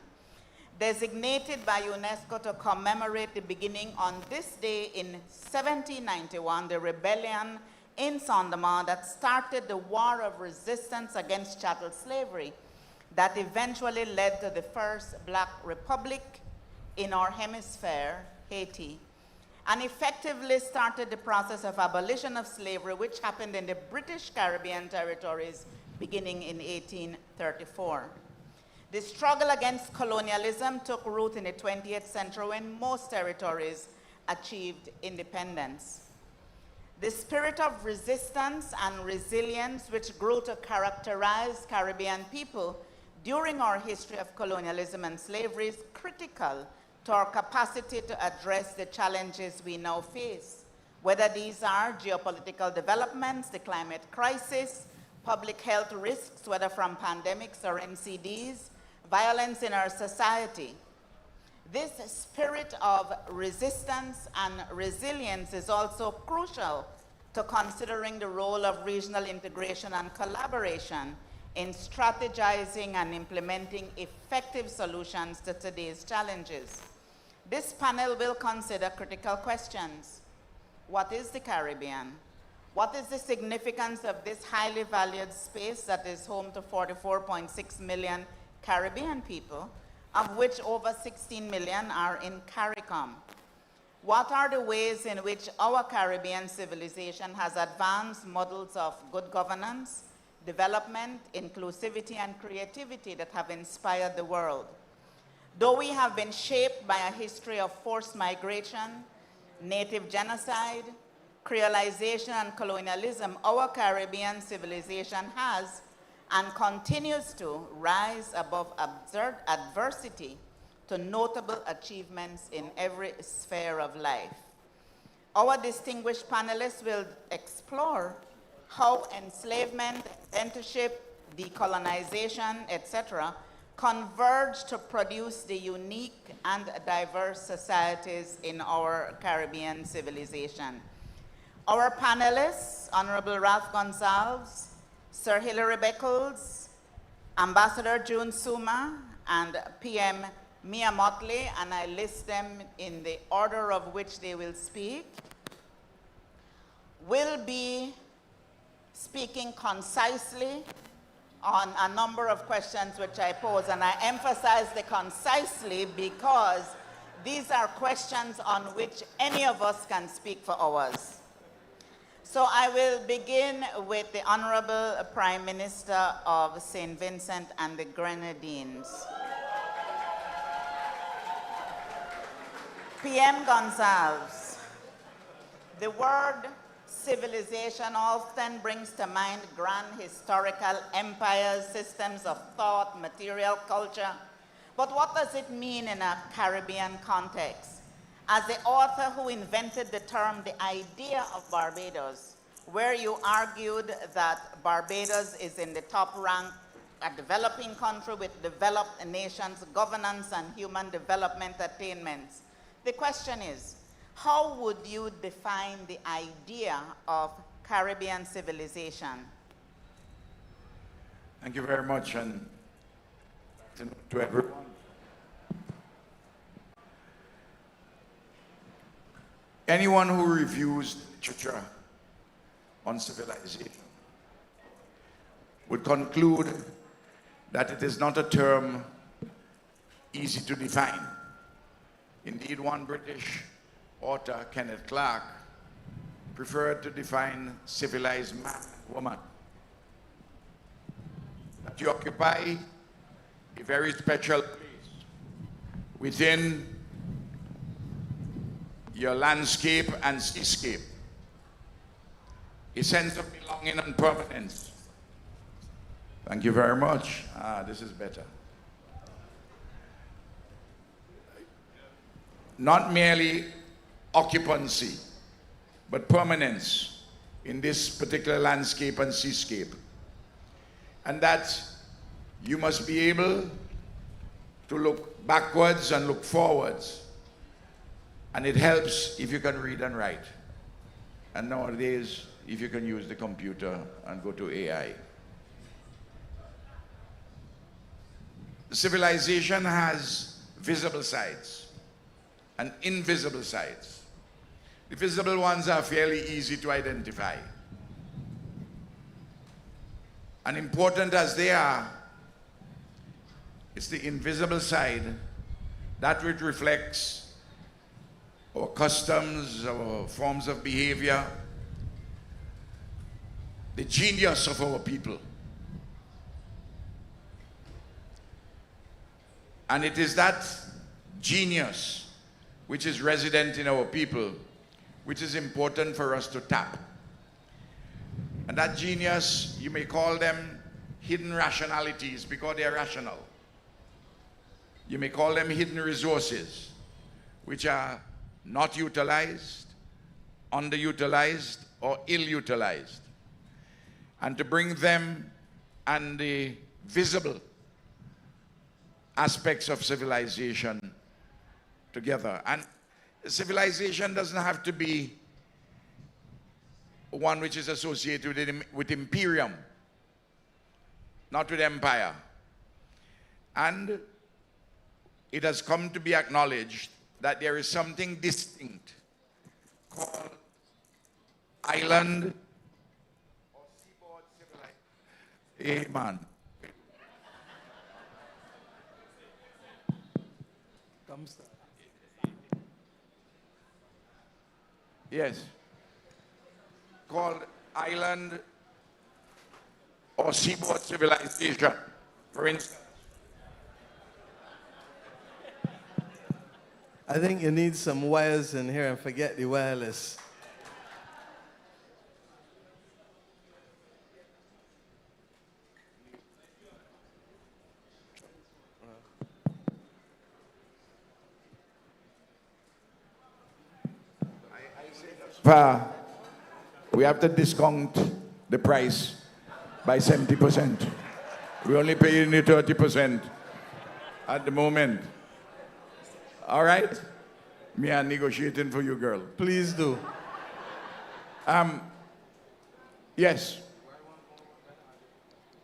designated by UNESCO to commemorate the beginning on this day in 1791, the rebellion in Saint-Domingue that started the war of resistance against chattel slavery that eventually led to the first Black Republic in our hemisphere, Haiti, and effectively started the process of abolition of slavery, which happened in the British Caribbean territories beginning in 1834. The struggle against colonialism took root in the 20th century when most territories achieved independence. The spirit of resistance and resilience which grew to characterize Caribbean people during our history of colonialism and slavery is critical to our capacity to address the challenges we now face, whether these are geopolitical developments, the climate crisis, public health risks, whether from pandemics or NCDs, violence in our society. This spirit of resistance and resilience is also crucial to considering the role of regional integration and collaboration in strategizing and implementing effective solutions to today's challenges. This panel will consider critical questions. What is the Caribbean? What is the significance of this highly valued space that is home to 44.6 million Caribbean people, of which over 16 million are in CARICOM? What are the ways in which our Caribbean civilization has advanced models of good governance, development, inclusivity, and creativity that have inspired the world? Though we have been shaped by a history of forced migration, native genocide, creolization, and colonialism, our Caribbean civilization has and continues to rise above absurd adversity to notable achievements in every sphere of life. Our distinguished panelists will explore how enslavement, apprenticeship, decolonization, etc., converge to produce the unique and diverse societies in our Caribbean civilization. Our panelists, Honorable Ralph Gonsalves, Sir Hilary Beckles, Ambassador June Suma, and PM Mia Motley, and I list them in the order of which they will speak, will be speaking concisely on a number of questions which I pose, and I emphasize the concisely because these are questions on which any of us can speak for hours. So I will begin with the Honorable Prime Minister of St. Vincent and the Grenadines. PM Gonsalves, the word civilization often brings to mind grand historical empires, systems of thought, material culture. But what does it mean in a Caribbean context? As the author who invented the term, the idea of Barbados, where you argued that Barbados is in the top rank, a developing country with developed nations, governance and human development attainments. The question is, how would you define the idea of Caribbean civilization? Thank you very much, and to everyone. Anyone who reviews literature on civilization would conclude that it is not a term easy to define. Indeed, one British author, Kenneth Clark, preferred to define civilized man and woman. That you occupy a very special place within your landscape and seascape, a sense of belonging and permanence. Thank you very much. This is better. Not merely occupancy, but permanence in this particular landscape and seascape. And that you must be able to look backwards and look forwards. And it helps if you can read and write. And nowadays, if you can use the computer and go to AI. Civilization has visible sides and invisible sides. The visible ones are fairly easy to identify. And important as they are, it's the invisible side that which reflects our customs, our forms of behavior, the genius of our people. And it is that genius which is resident in our people, which is important for us to tap. And that genius, you may call them hidden rationalities because they are rational. You may call them hidden resources, which are not utilized, underutilized, or ill-utilized. And to bring them and the visible aspects of civilization together. And civilization doesn't have to be one which is associated with imperium, not with empire. And it has come to be acknowledged that there is something distinct called island or seaboard civilization. Amen. Yes. Called island or seaboard civilization, for instance. I think you need some wires in here and forget the wireless. We have to discount the price by 70%. We're only paying you 30% at the moment. All right? Me, I'm negotiating for you, girl. Please do. Yes.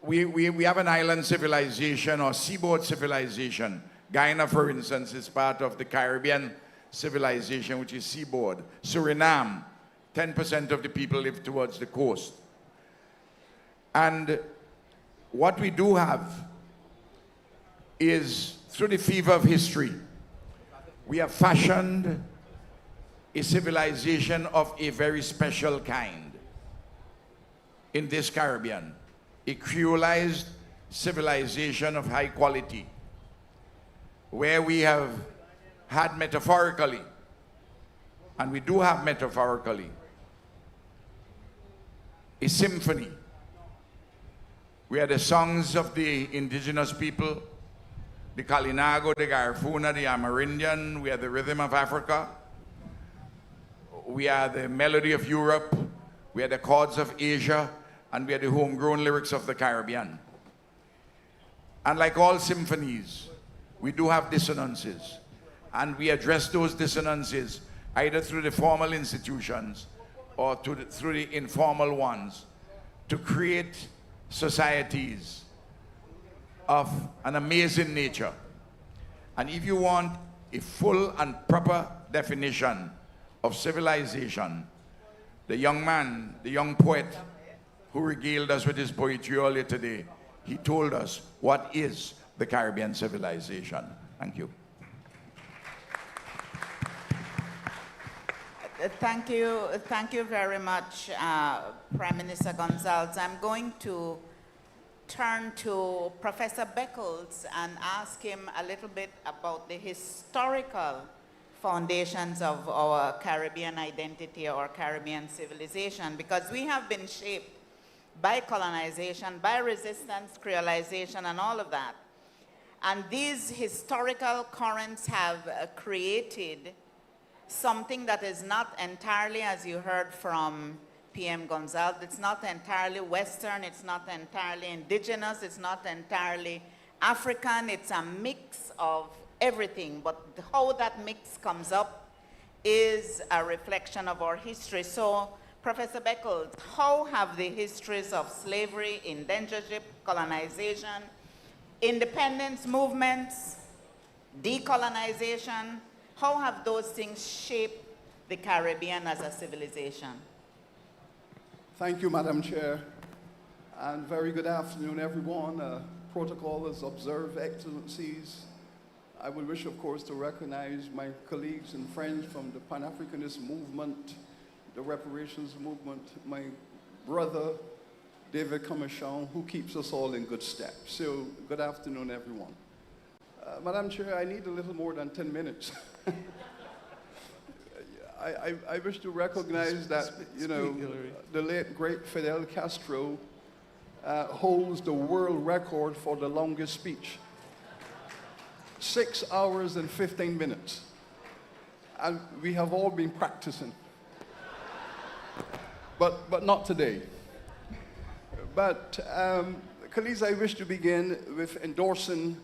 We have an island civilization or seaboard civilization. Guyana, for instance, is part of the Caribbean civilization, which is seaboard. Suriname, 10% of the people live towards the coast. And what we do have is, through the fever of history, we have fashioned a civilization of a very special kind in this Caribbean, a creolized civilization of high quality, where we have had metaphorically, and we do have metaphorically, a symphony. We are the songs of the indigenous people, the Kalinago, the Garifuna, the Amerindian. We are the rhythm of Africa. We are the melody of Europe. We are the chords of Asia. And we are the homegrown lyrics of the Caribbean. And like all symphonies, we do have dissonances. And we address those dissonances either through the formal institutions or through the informal ones to create societies of an amazing nature. And if you want a full and proper definition of civilization, the young man, the young poet who regaled us with his poetry earlier today, he told us what is the Caribbean civilization. Thank you. Thank you very much, Prime Minister Gonzalez. I'm going to turn to Professor Beckles and ask him a little bit about the historical foundations of our Caribbean identity or Caribbean civilization, because we have been shaped by colonization, by resistance, creolization, and all of that. And these historical currents have created something that is not entirely, as you heard from PM Gonzalez, it's not entirely Western, it's not entirely indigenous, it's not entirely African, it's a mix of everything. But how that mix comes up is a reflection of our history. So, Professor Beckles, how have the histories of slavery, indentureship, colonization, independence movements, decolonization, how have those things shaped the Caribbean as a civilization? Thank you, Madam Chair, and very good afternoon, everyone. Protocol is observed, Excellencies. I would wish, of course, to recognize my colleagues and friends from the Pan-Africanist movement, the reparations movement, my brother, David Commichon, who keeps us all in good step. So, good afternoon, everyone. Madam Chair, I need a little more than 10 minutes. I wish to recognize that, you know, the late, great Fidel Castro holds the world record for the longest speech. 6 hours and 15 minutes. And we have all been practicing. But not today. But, colleagues, I wish to begin with endorsing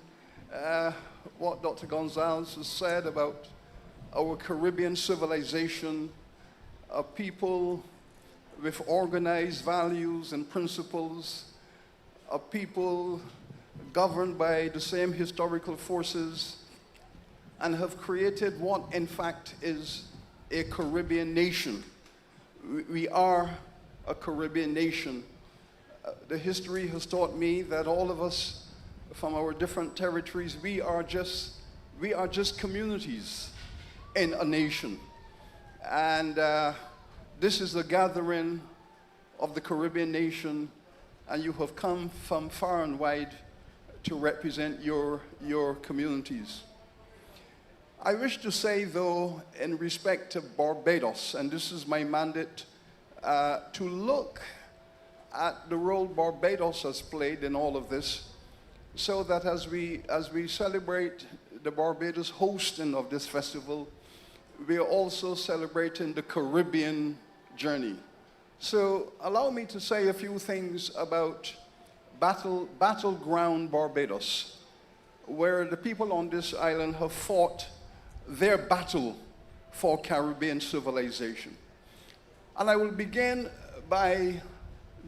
what Dr. Gonzalez has said about our Caribbean civilization, a people with organized values and principles, a people governed by the same historical forces, and have created what, in fact, is a Caribbean nation. We are a Caribbean nation. The history has taught me that all of us from our different territories, we are just communities in a nation. And this is a gathering of the Caribbean nation, and you have come from far and wide to represent your communities. I wish to say, though, in respect to Barbados, and this is my mandate, to look at the role Barbados has played in all of this, so that as we celebrate the Barbados hosting of this festival, we are also celebrating the Caribbean journey. So allow me to say a few things about battleground Barbados, where the people on this island have fought their battle for Caribbean civilization. And I will begin by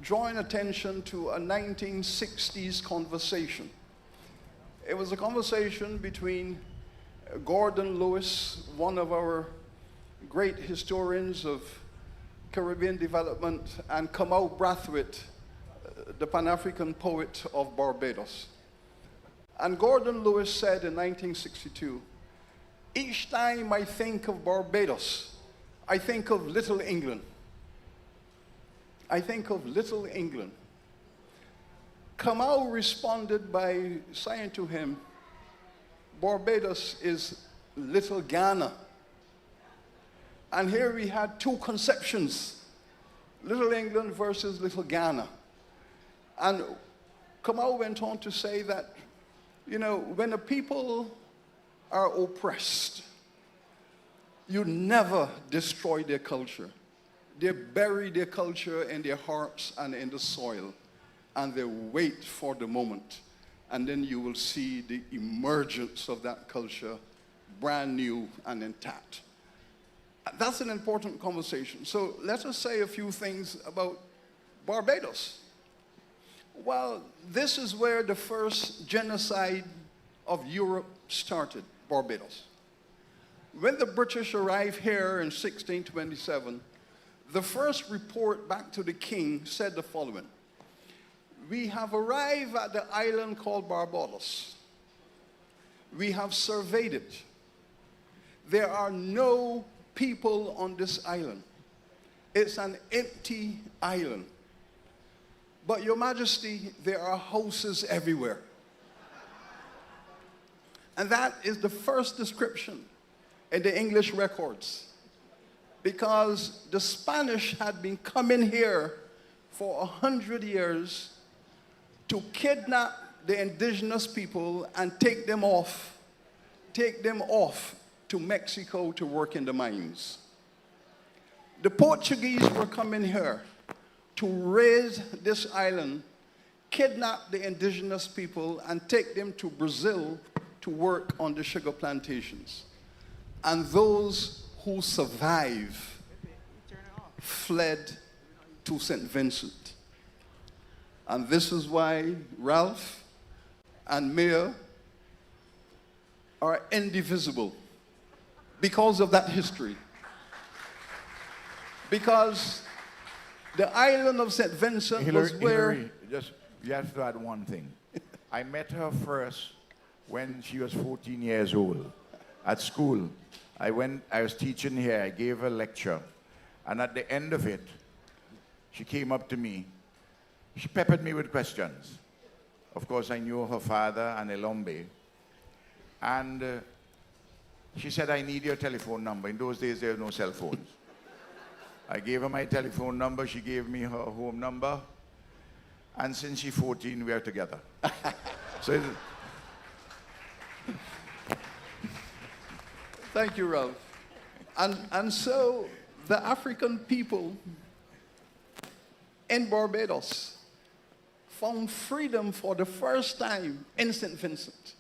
drawing attention to a 1960s conversation. It was a conversation between Gordon Lewis, one of our great historians of Caribbean development, and Kamau Brathwaite, the Pan-African poet of Barbados. And Gordon Lewis said in 1962, "Each time I think of Barbados, I think of Little England. I think of Little England." Kamau responded by saying to him, "Barbados is Little Ghana." And here we had two conceptions, Little England versus Little Ghana. And Kamau went on to say that, when the people are oppressed, you never destroy their culture. They bury their culture in their hearts and in the soil, and they wait for the moment. And then you will see the emergence of that culture, brand new and intact. That's an important conversation. So let us say a few things about Barbados. Well, this is where the first genocide of Europe started, Barbados. When the British arrived here in 1627, the first report back to the king said the following: "We have arrived at the island called Barbados. We have surveyed it. There are no people on this island. It's an empty island. But Your Majesty, there are houses everywhere." And that is the first description in the English records, because the Spanish had been coming here for 100 years to kidnap the indigenous people and take them off to Mexico to work in the mines. The Portuguese were coming here to raise this island, kidnap the indigenous people, and take them to Brazil to work on the sugar plantations. And those who survived fled to St. Vincent. And this is why Ralph and Mia are indivisible, because of that history. Because the island of St. Vincent was where... Hillary, you have to add one thing. I met her first when she was 14 years old at school. I was teaching here, I gave her a lecture, and at the end of it, she came up to me. She peppered me with questions. Of course, I knew her father and Elombe. And she said, "I need your telephone number." In those days, there were no cell phones. I gave her my telephone number, she gave me her home number, and since she's 14, we are together. So, thank you, Ralph. And so the African people in Barbados found freedom for the first time in St. Vincent.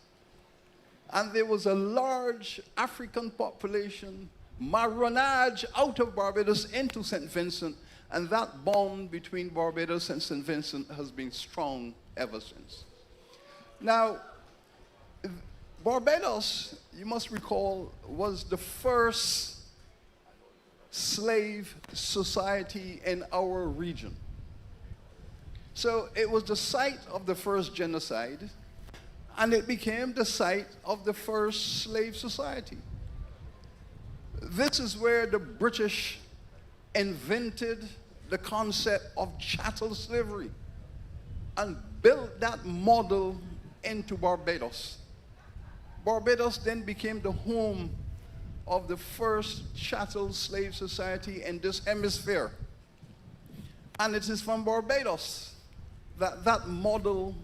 And there was a large African population marronage out of Barbados into St. Vincent, and that bond between Barbados and St. Vincent has been strong ever since. Now, Barbados, you must recall, was the first slave society in our region. So it was the site of the first genocide, and it became the site of the first slave society. This is where the British invented the concept of chattel slavery and built that model into Barbados. Barbados then became the home of the first chattel slave society in this hemisphere. And it is from Barbados that that model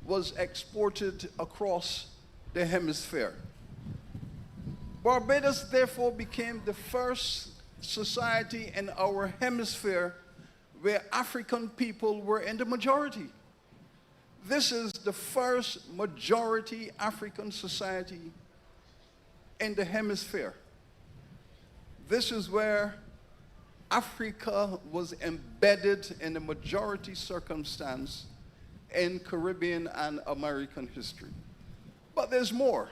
was exported across the hemisphere. Barbados therefore became the first society in our hemisphere where African people were in the majority. This is the first majority African society in the hemisphere. This is where Africa was embedded in a majority circumstance in Caribbean and American history. But there's more.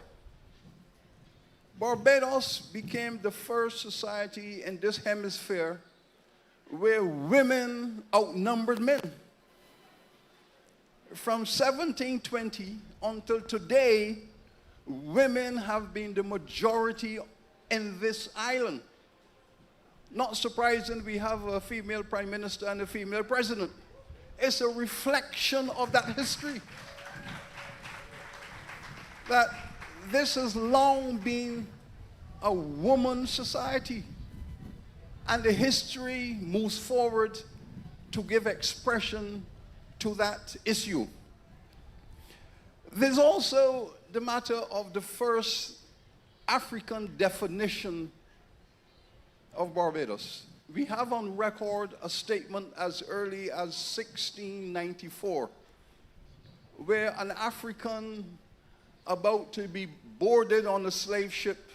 Barbados became the first society in this hemisphere where women outnumbered men. From 1720 until today, women have been the majority in this island. Not surprising, we have a female prime minister and a female president. It's a reflection of that history. That this has long been a woman's society. And the history moves forward to give expression to that issue. There's also the matter of the first African definition of Barbados. We have on record a statement as early as 1694, where an African about to be boarded on a slave ship,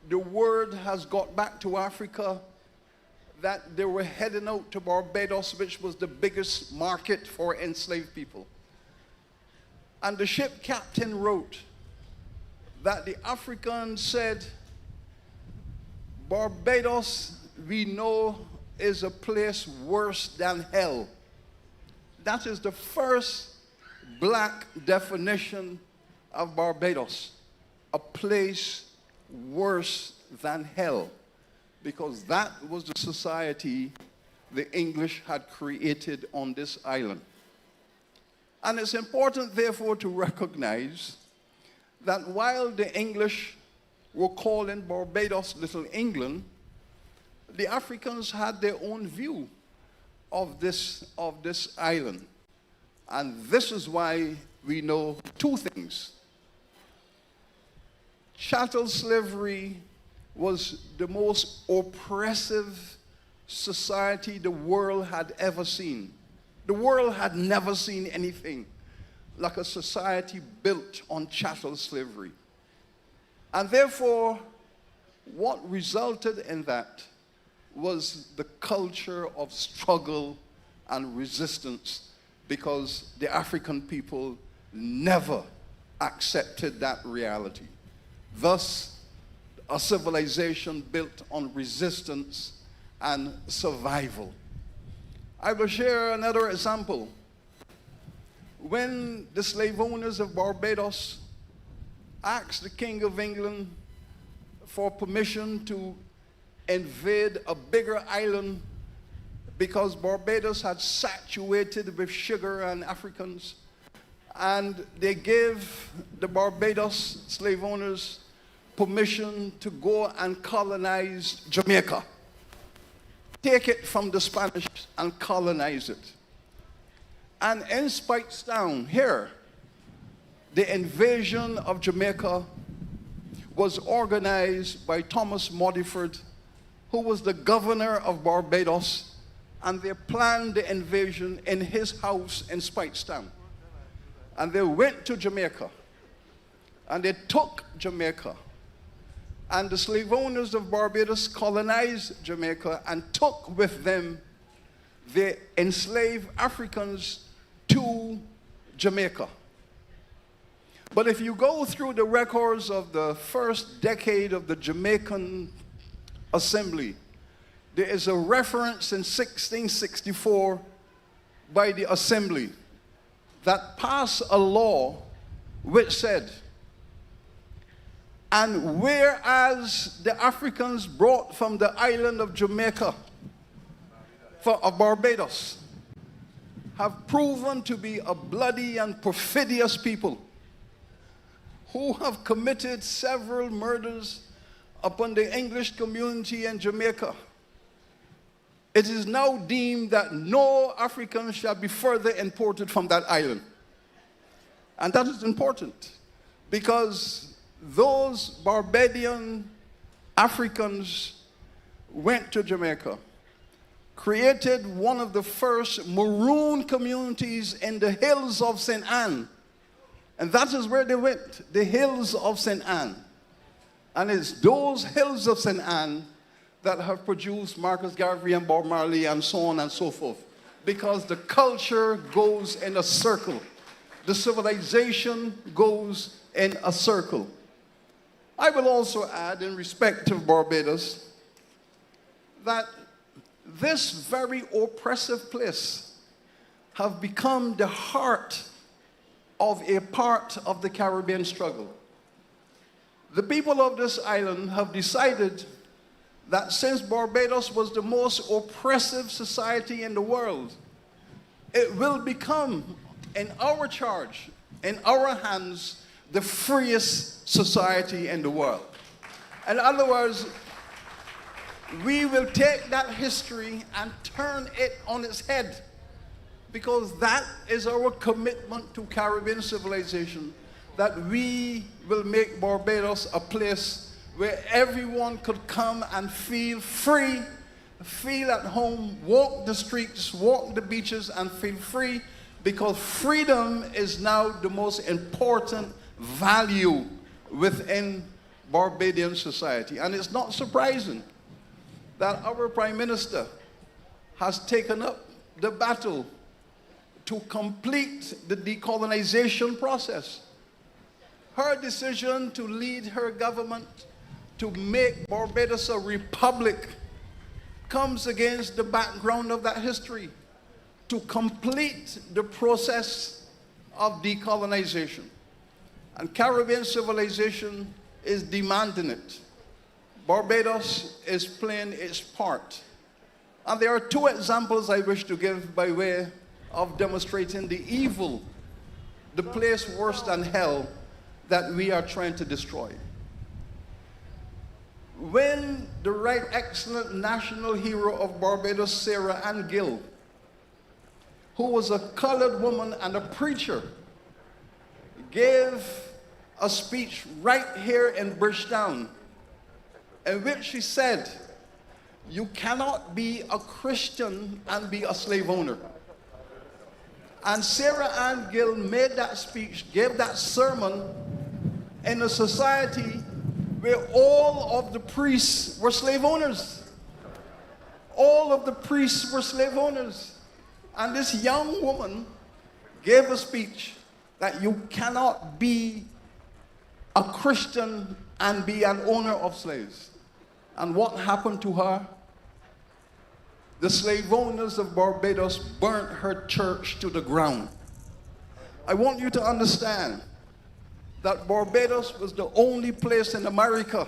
the word has got back to Africa that they were heading out to Barbados, which was the biggest market for enslaved people. And the ship captain wrote that the African said, Barbados, we know, is a place worse than hell. That is the first black definition of Barbados, a place worse than hell, because that was the society the English had created on this island. And it's important, therefore, to recognize that while the English were calling Barbados Little England, the Africans had their own view of this island. And this is why we know two things. Chattel slavery was the most oppressive society the world had ever seen. The world had never seen anything like a society built on chattel slavery. And therefore, what resulted in that was the culture of struggle and resistance, because the African people never accepted that reality. Thus, a civilization built on resistance and survival. I will share another example. When the slave owners of Barbados asked the King of England for permission to invade a bigger island because Barbados had saturated with sugar and Africans, and they gave the Barbados slave owners permission to go and colonize Jamaica. Take it from the Spanish and colonize it. And in Speightstown, here, the invasion of Jamaica was organized by Thomas Modiford, who was the governor of Barbados, and they planned the invasion in his house in Speightstown. And they went to Jamaica, and they took Jamaica. And the slave owners of Barbados colonized Jamaica and took with them the enslaved Africans to Jamaica. But if you go through the records of the first decade of the Jamaican Assembly, there is a reference in 1664 by the Assembly that passed a law which said, and whereas the Africans brought from the island of Jamaica, of Barbados, have proven to be a bloody and perfidious people, who have committed several murders upon the English community in Jamaica, it is now deemed that no African shall be further imported from that island. And that is important because those Barbadian Africans went to Jamaica, created one of the first maroon communities in the hills of St. Anne. And that is where they went, the hills of St. Anne. And it's those hills of St. Anne that have produced Marcus Garvey and Bob Marley and so on and so forth. Because the culture goes in a circle. The civilization goes in a circle. I will also add, in respect of Barbados, that this very oppressive place have become the heart of a part of the Caribbean struggle. The people of this island have decided that since Barbados was the most oppressive society in the world, it will become, in our charge, in our hands, the freest society in the world. In other words, we will take that history and turn it on its head, because that is our commitment to Caribbean civilization, that we will make Barbados a place where everyone could come and feel free, feel at home, walk the streets, walk the beaches, and feel free, because freedom is now the most important value within Barbadian society. And it's not surprising that our Prime Minister has taken up the battle to complete the decolonization process. Her decision to lead her government to make Barbados a republic comes against the background of that history, to complete the process of decolonization. And Caribbean civilization is demanding it. Barbados is playing its part. And there are two examples I wish to give by way of demonstrating the evil, the place worse than hell, that we are trying to destroy. When the right excellent national hero of Barbados, Sarah Ann Gill, who was a colored woman and a preacher, gave a speech right here in Bridgetown, in which she said, "You cannot be a Christian and be a slave owner." And Sarah Ann Gill made that speech, gave that sermon in a society where all of the priests were slave owners. All of the priests were slave owners. And this young woman gave a speech that you cannot be a Christian and be an owner of slaves. And what happened to her? The slave owners of Barbados burnt her church to the ground. I want you to understand that Barbados was the only place in America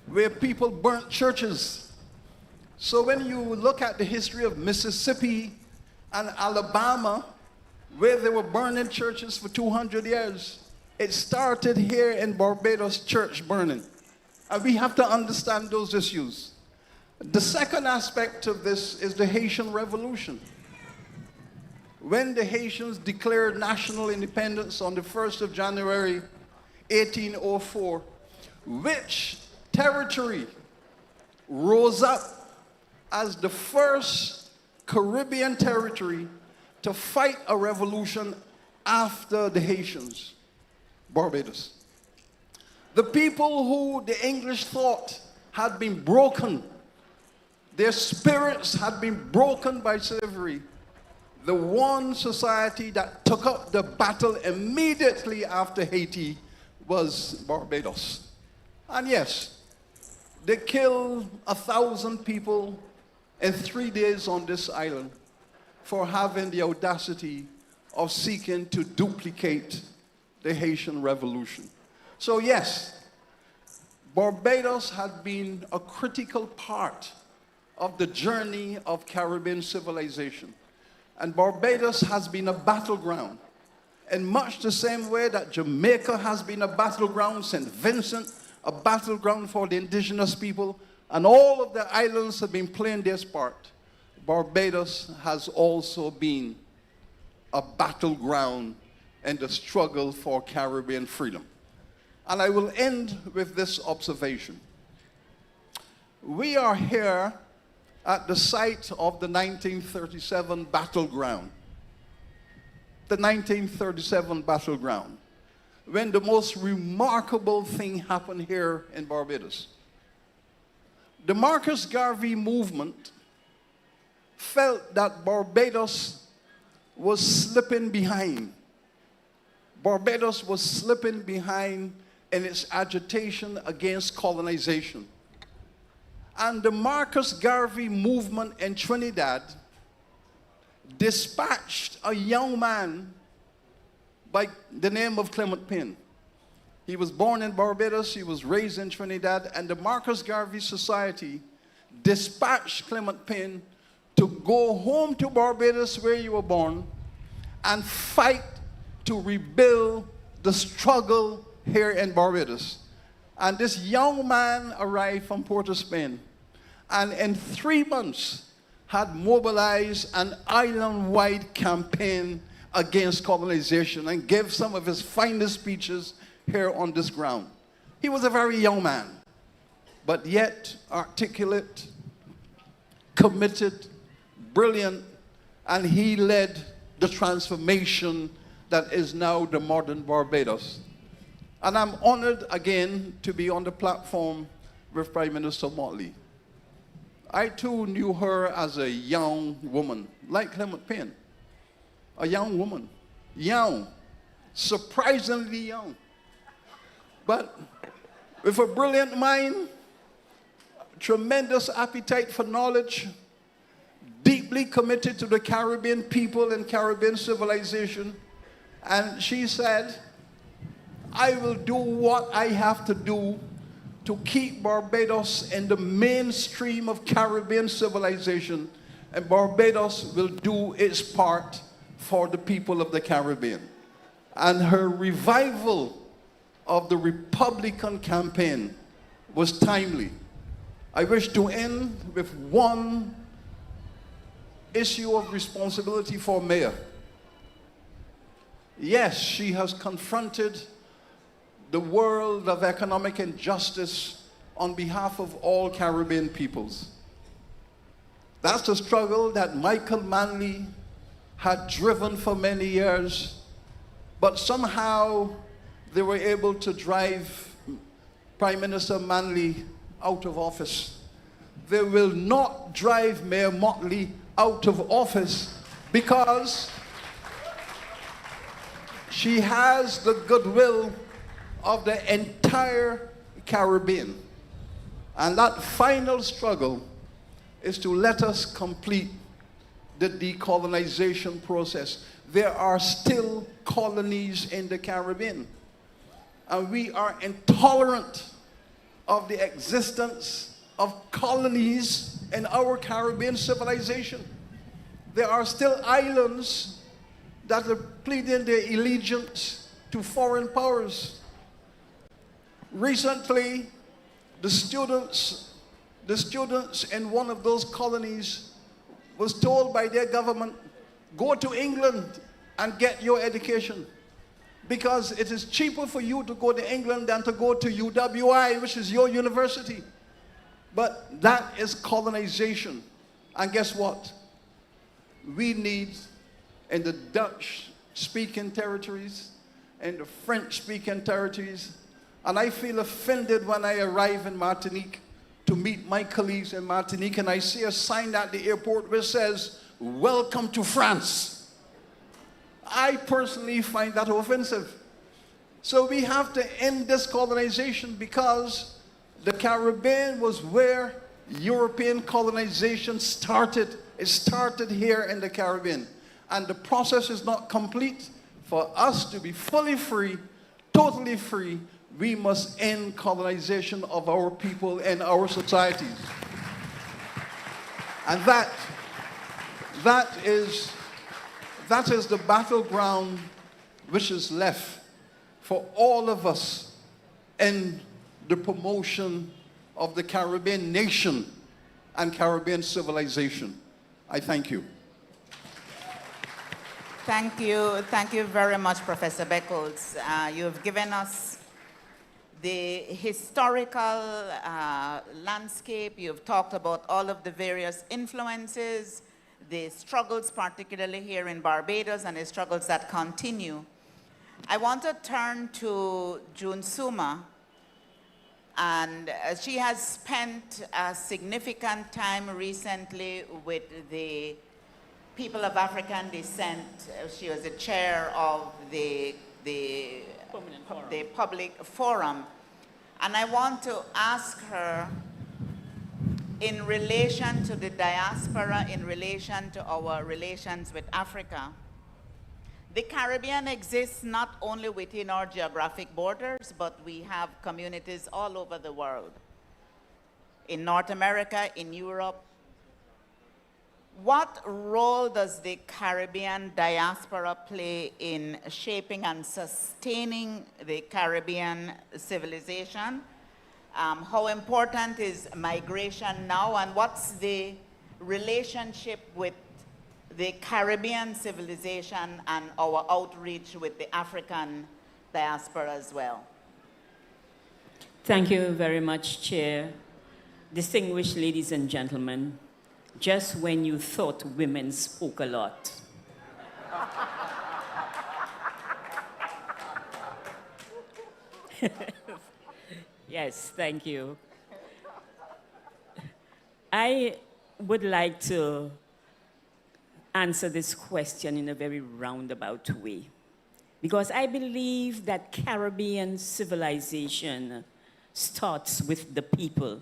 where people burnt churches. So when you look at the history of Mississippi and Alabama, where they were burning churches for 200 years, it started here in Barbados, church burning. And we have to understand those issues. The second aspect of this is the Haitian Revolution. When the Haitians declared national independence on the 1st of January, 1804, which territory rose up as the first Caribbean territory to fight a revolution after the Haitians? Barbados. The people who the English thought had been broken, their spirits had been broken by slavery. The one society that took up the battle immediately after Haiti was Barbados. And yes, they killed 1,000 people in 3 days on this island for having the audacity of seeking to duplicate the Haitian Revolution. So yes, Barbados had been a critical part of the journey of Caribbean civilization. And Barbados has been a battleground in much the same way that Jamaica has been a battleground, St. Vincent, a battleground for the indigenous people, and all of the islands have been playing their part. Barbados has also been a battleground in the struggle for Caribbean freedom. And I will end with this observation. We are here at the site of the 1937 battleground. The 1937 battleground, when the most remarkable thing happened here in Barbados. The Marcus Garvey movement felt that Barbados was slipping behind. Barbados was slipping behind in its agitation against colonization. And the Marcus Garvey movement in Trinidad dispatched a young man by the name of Clement Payne. He was born in Barbados, he was raised in Trinidad, and the Marcus Garvey Society dispatched Clement Payne to go home to Barbados where you were born and fight to rebuild the struggle here in Barbados. And this young man arrived from Port of Spain, and in 3 months had mobilized an island-wide campaign against colonization and gave some of his finest speeches here on this ground. He was a very young man, but yet articulate, committed, brilliant, and he led the transformation that is now the modern Barbados. And I'm honored again to be on the platform with Prime Minister Motley. I too knew her as a young woman, like Clement Payne. A young woman, young, surprisingly young, but with a brilliant mind, tremendous appetite for knowledge, deeply committed to the Caribbean people and Caribbean civilization. And she said, I will do what I have to do to keep Barbados in the mainstream of Caribbean civilization, and Barbados will do its part for the people of the Caribbean. And her revival of the Republican campaign was timely. I wish to end with one issue of responsibility for Mayor. Yes, she has confronted the world of economic injustice on behalf of all Caribbean peoples. That's the struggle that Michael Manley had driven for many years, but somehow they were able to drive Prime Minister Manley out of office. They will not drive Mayor Motley out of office because she has the goodwill of the entire Caribbean. And that final struggle is to let us complete the decolonization process. There are still colonies in the Caribbean, and we are intolerant of the existence of colonies in our Caribbean civilization. There are still islands that are pleading their allegiance to foreign powers. Recently, the students in one of those colonies was told by their government, go to England and get your education, because it is cheaper for you to go to England than to go to UWI, which is your university. But that is colonization. And guess what? We need, in the Dutch-speaking territories, in the French-speaking territories, and I feel offended when I arrive in Martinique to meet my colleagues in Martinique and I see a sign at the airport which says, "Welcome to France." I personally find that offensive. So we have to end this colonization, because the Caribbean was where European colonization started. It started here in the Caribbean. And the process is not complete. For us to be fully free, totally free, we must end colonization of our people and our societies. And that is the battleground which is left for all of us in the promotion of the Caribbean nation and Caribbean civilization. I thank you. Thank you. Thank you very much, Professor Beckles. You've given us the historical landscape. You've talked about all of the various influences, the struggles, particularly here in Barbados, and the struggles that continue. I want to turn to June Suma, and she has spent a significant time recently with the people of African descent. She was the chair of the public forum. And I want to ask her, in relation to the diaspora, in relation to our relations with Africa, the Caribbean exists not only within our geographic borders, but we have communities all over the world. In North America, in Europe. What role does the Caribbean diaspora play in shaping and sustaining the Caribbean civilization? How important is migration now, and what's the relationship with the Caribbean civilization and our outreach with the African diaspora as well? Thank you very much, Chair. Distinguished ladies and gentlemen, just when you thought women spoke a lot. Yes, thank you. I would like to answer this question in a very roundabout way, because I believe that Caribbean civilization starts with the people,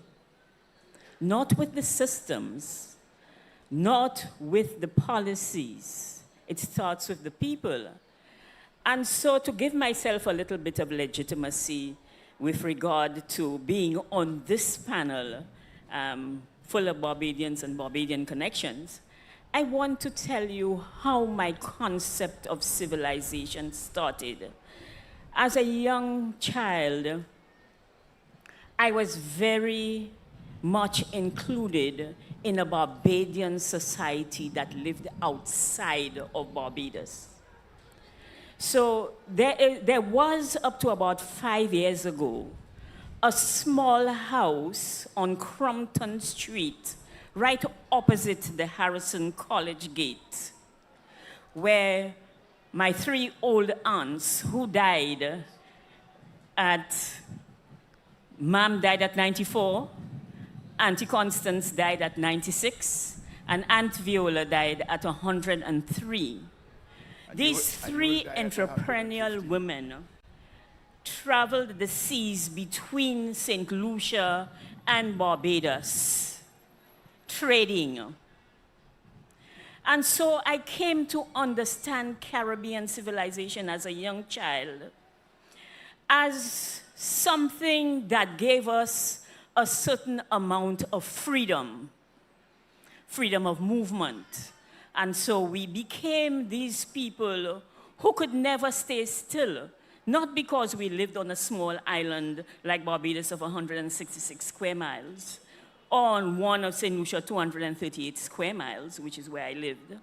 not with the systems, not with the policies. It starts with the people. And so to give myself a little bit of legitimacy with regard to being on this panel full of Barbadians and Barbadian connections, I want to tell you how my concept of civilization started. As a young child, I was very much included in a Barbadian society that lived outside of Barbados. So there was, up to about 5 years ago, a small house on Crumpton Street, right opposite the Harrison College gate, where my 3 old aunts who died Mom died at 94, Auntie Constance died at 96, and Aunt Viola died at 103. These 3 entrepreneurial women traveled the seas between St. Lucia and Barbados, trading. And so I came to understand Caribbean civilization as a young child as something that gave us a certain amount of freedom, freedom of movement. And so we became these people who could never stay still, not because we lived on a small island like Barbados of 166 square miles, or on one of St. Lucia, 238 square miles, which is where I lived,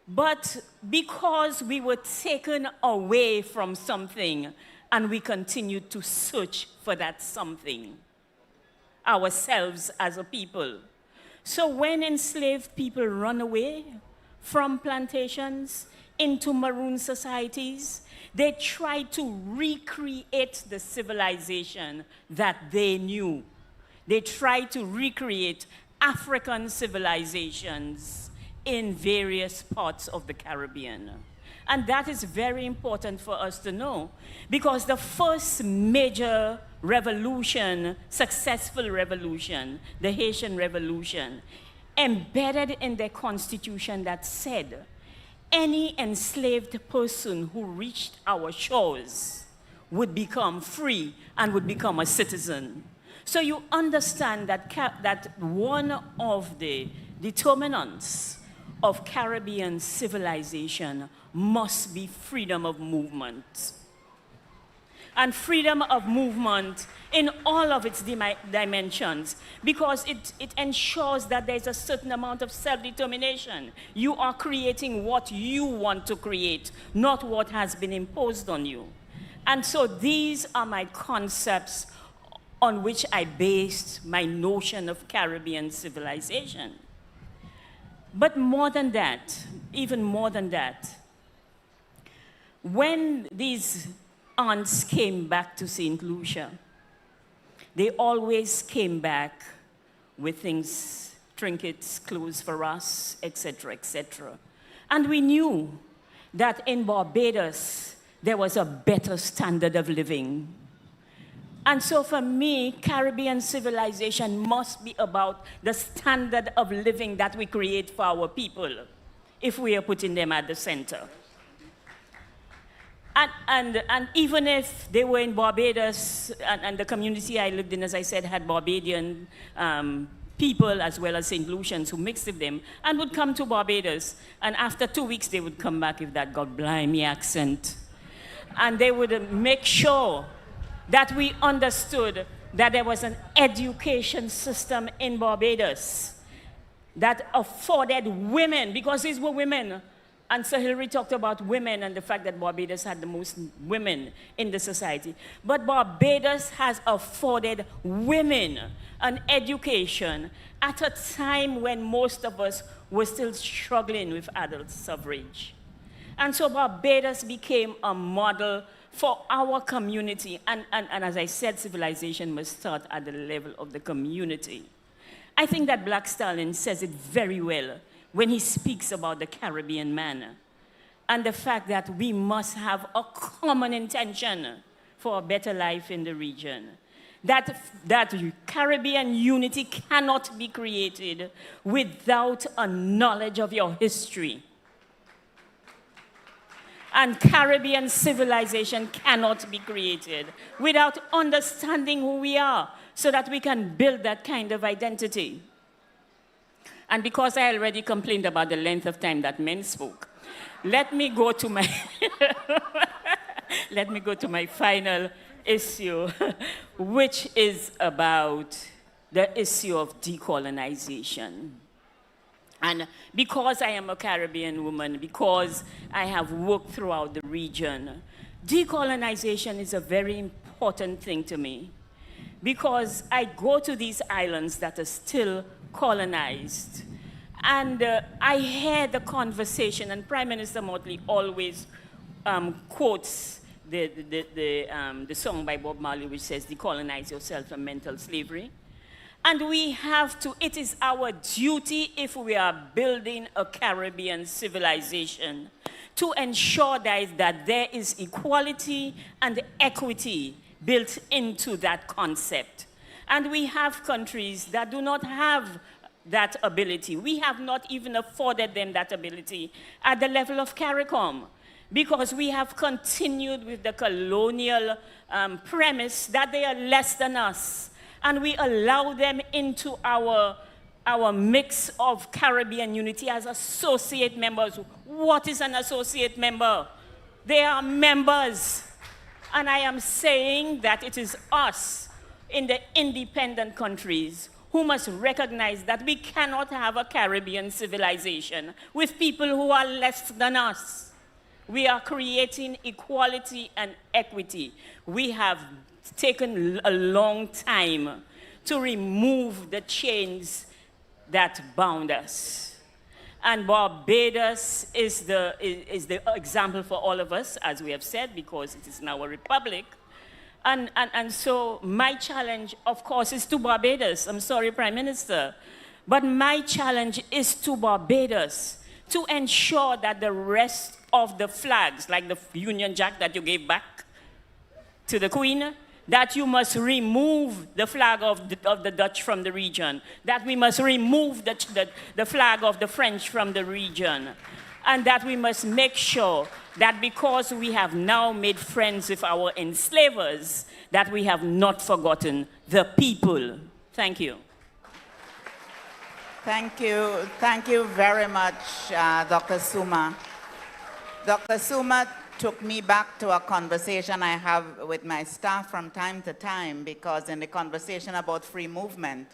but because we were taken away from something and we continued to search for that something, ourselves as a people. So when enslaved people run away from plantations into maroon societies, they try to recreate the civilization that they knew. They try to recreate African civilizations in various parts of the Caribbean. And that is very important for us to know, because the first major revolution, successful revolution, the Haitian Revolution, embedded in their constitution that said, any enslaved person who reached our shores would become free and would become a citizen. So you understand that, that one of the determinants of Caribbean civilization must be freedom of movement. And freedom of movement in all of its dimensions, because it ensures that there's a certain amount of self-determination. You are creating what you want to create, not what has been imposed on you. And so these are my concepts on which I based my notion of Caribbean civilization. But more than that, even more than that, when these aunts came back to St. Lucia, they always came back with things, trinkets, clothes for us, etc., etc. And we knew that in Barbados, there was a better standard of living. And so for me, Caribbean civilization must be about the standard of living that we create for our people, if we are putting them at the center. And even if they were in Barbados, and the community I lived in, as I said, had Barbadian people as well as St. Lucians who mixed with them, and would come to Barbados, and after 2 weeks they would come back with that God-blimey accent. And they would make sure that we understood that there was an education system in Barbados that afforded women, because these were women. And Sir Hilary talked about women and the fact that Barbados had the most women in the society. But Barbados has afforded women an education at a time when most of us were still struggling with adult suffrage. And so Barbados became a model for our community. And as I said, civilization must start at the level of the community. I think that Black Stalin says it very well when he speaks about the Caribbean man and the fact that we must have a common intention for a better life in the region. That Caribbean unity cannot be created without a knowledge of your history. And Caribbean civilization cannot be created without understanding who we are, so that we can build that kind of identity. And because I already complained about the length of time that men spoke, let me go to my final issue, which is about the issue of decolonization. And because I am a Caribbean woman, because I have worked throughout the region, decolonization is a very important thing to me, because I go to these islands that are still colonized. And I hear the conversation, and Prime Minister Motley always quotes the song by Bob Marley, which says, "Decolonize yourself from mental slavery." And we have to, it is our duty, if we are building a Caribbean civilization, to ensure that there is equality and equity built into that concept. And we have countries that do not have that ability. We have not even afforded them that ability at the level of CARICOM, because we have continued with the colonial premise that they are less than us. And we allow them into our mix of Caribbean unity as associate members. What is an associate member? They are members. And I am saying that it is us in the independent countries who must recognize that we cannot have a Caribbean civilization with people who are less than us. We are creating equality and equity. We have taken a long time to remove the chains that bound us. And Barbados is the example for all of us, as we have said, because it is now a republic. And so my challenge, of course, is to Barbados. I'm sorry, Prime Minister. But my challenge is to Barbados to ensure that the rest of the flags, like the Union Jack that you gave back to the Queen, that you must remove the flag of the Dutch from the region, that we must remove the flag of the French from the region, and that we must make sure that because we have now made friends with our enslavers, that we have not forgotten the people. Thank you. Thank you. Thank you very much, Dr. Suma. Dr. Suma took me back to a conversation I have with my staff from time to time, because in the conversation about free movement,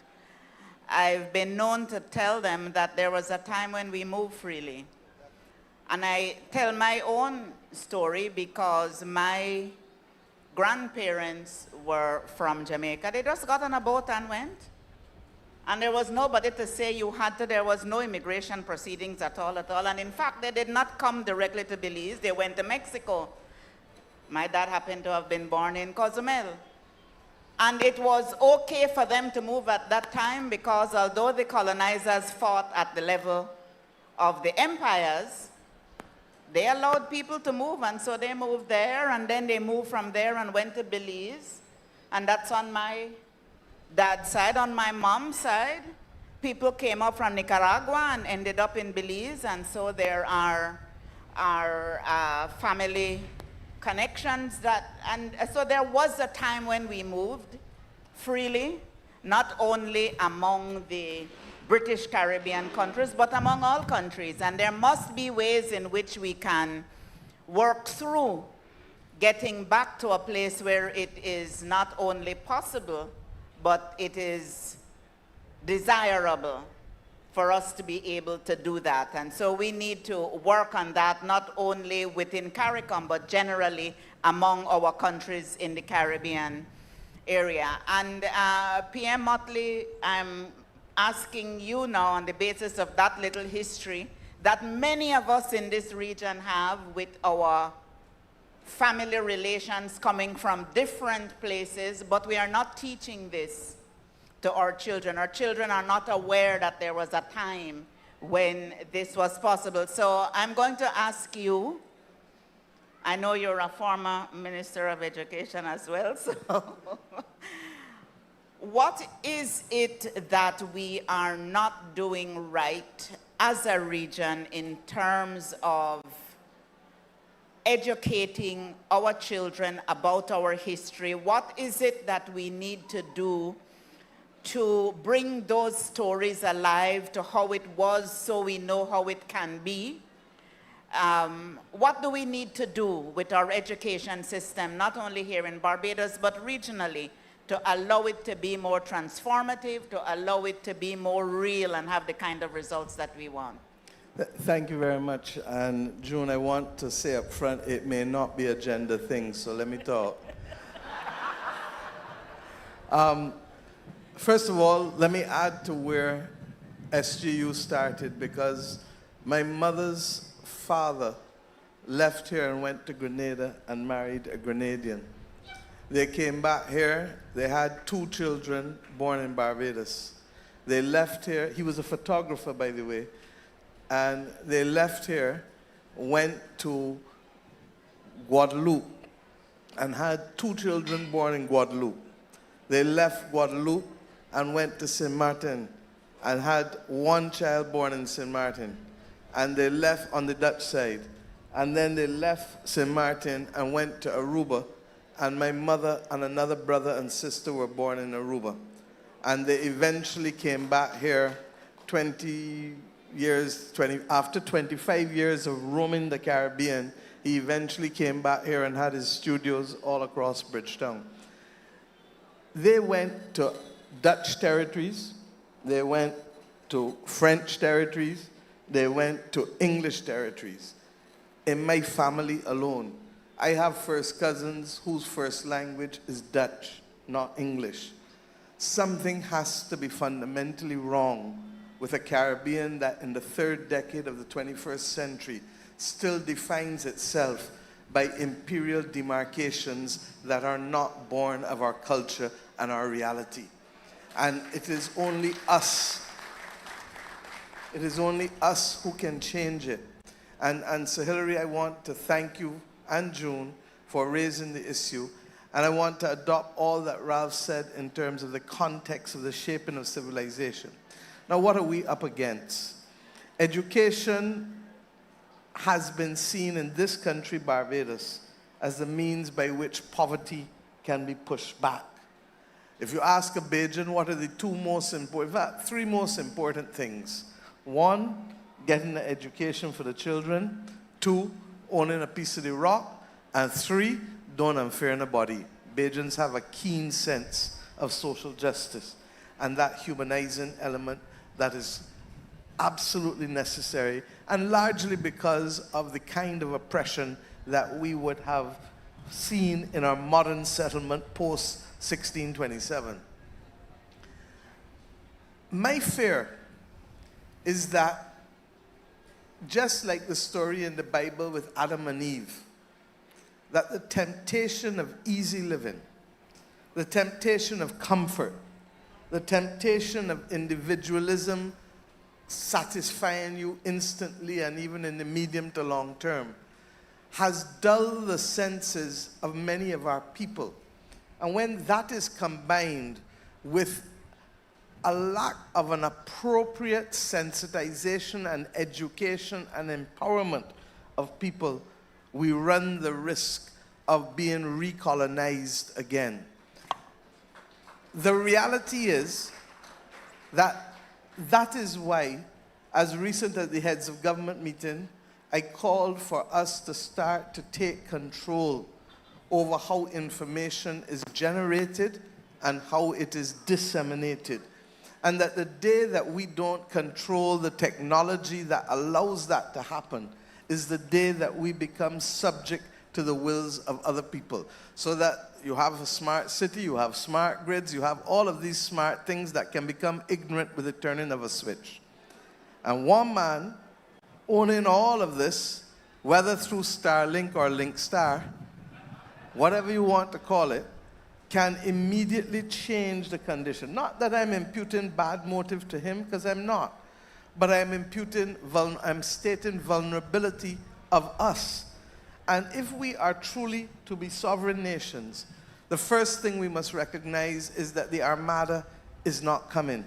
I've been known to tell them that there was a time when we moved freely. And I tell my own story because my grandparents were from Jamaica. They just got on a boat and went. And there was nobody to say you had to. There was no immigration proceedings at all. And in fact, they did not come directly to Belize. They went to Mexico. My dad happened to have been born in Cozumel. And it was okay for them to move at that time, because although the colonizers fought at the level of the empires, they allowed people to move. And so they moved there, and then they moved from there and went to Belize. And that's on my dad's side. On my mom's side, people came up from Nicaragua and ended up in Belize, and so there are family connections and so there was a time when we moved freely, not only among the British Caribbean countries, but among all countries. And there must be ways in which we can work through getting back to a place where it is not only possible, but it is desirable for us to be able to do that. And so we need to work on that, not only within CARICOM, but generally among our countries in the Caribbean area. And PM Motley, I'm asking you now, on the basis of that little history that many of us in this region have with our family relations coming from different places, but we are not teaching this to our children. Our children are not aware that there was a time when this was possible. So I'm going to ask you, I know you're a former Minister of Education as well, so what is it that we are not doing right as a region in terms of educating our children about our history? What is it that we need to do to bring those stories alive to how it was, so we know how it can be? What do we need to do with our education system, not only here in Barbados, but regionally, to allow it to be more transformative, to allow it to be more real and have the kind of results that we want? Thank you very much. And June, I want to say up front, it may not be a gender thing, so let me talk. First of all, let me add to where SGU started, because my mother's father left here and went to Grenada and married a Grenadian. They came back here. They had 2 children born in Barbados. They left here. He was a photographer, by the way. And they left here, went to Guadeloupe, and had 2 children born in Guadeloupe. They left Guadeloupe and went to St. Martin and had 1 child born in St. Martin. And they left on the Dutch side. And then they left St. Martin and went to Aruba. And my mother and another brother and sister were born in Aruba. And they eventually came back here after 25 years of roaming the Caribbean. He eventually came back here and had his studios all across Bridgetown. They went to Dutch territories, they went to French territories, they went to English territories. In my family alone, I have first cousins whose first language is Dutch, not English. Something has to be fundamentally wrong with a Caribbean that in the 3rd decade of the 21st century still defines itself by imperial demarcations that are not born of our culture and our reality. And it is only us. It is only us who can change it. And so Hillary, I want to thank you and June for raising the issue. And I want to adopt all that Ralph said in terms of the context of the shaping of civilization. Now, what are we up against? Education has been seen in this country, Barbados, as the means by which poverty can be pushed back. If you ask a Bajan what are the three most important things. One, getting the education for the children. Two, owning a piece of the rock. And three, don't unfair nobody. Bajans have a keen sense of social justice and that humanizing element that is absolutely necessary, and largely because of the kind of oppression that we would have seen in our modern settlement post 1627. My fear is that just like the story in the Bible with Adam and Eve, that the temptation of easy living, the temptation of comfort, the temptation of individualism satisfying you instantly and even in the medium to long term has dulled the senses of many of our people. And when that is combined with a lack of an appropriate sensitization and education and empowerment of people, we run the risk of being recolonized again. The reality is that is why, as recent as the heads of government meeting, I called for us to start to take control over how information is generated and how it is disseminated. And that the day that we don't control the technology that allows that to happen is the day that we become subject to the wills of other people. So that you have a smart city, you have smart grids, you have all of these smart things that can become ignorant with the turning of a switch. And one man owning all of this, whether through Starlink or Linkstar, whatever you want to call it, can immediately change the condition. Not that I'm imputing bad motive to him, because I'm not. But I'm stating vulnerability of us. And if we are truly to be sovereign nations, the first thing we must recognize is that the armada is not coming.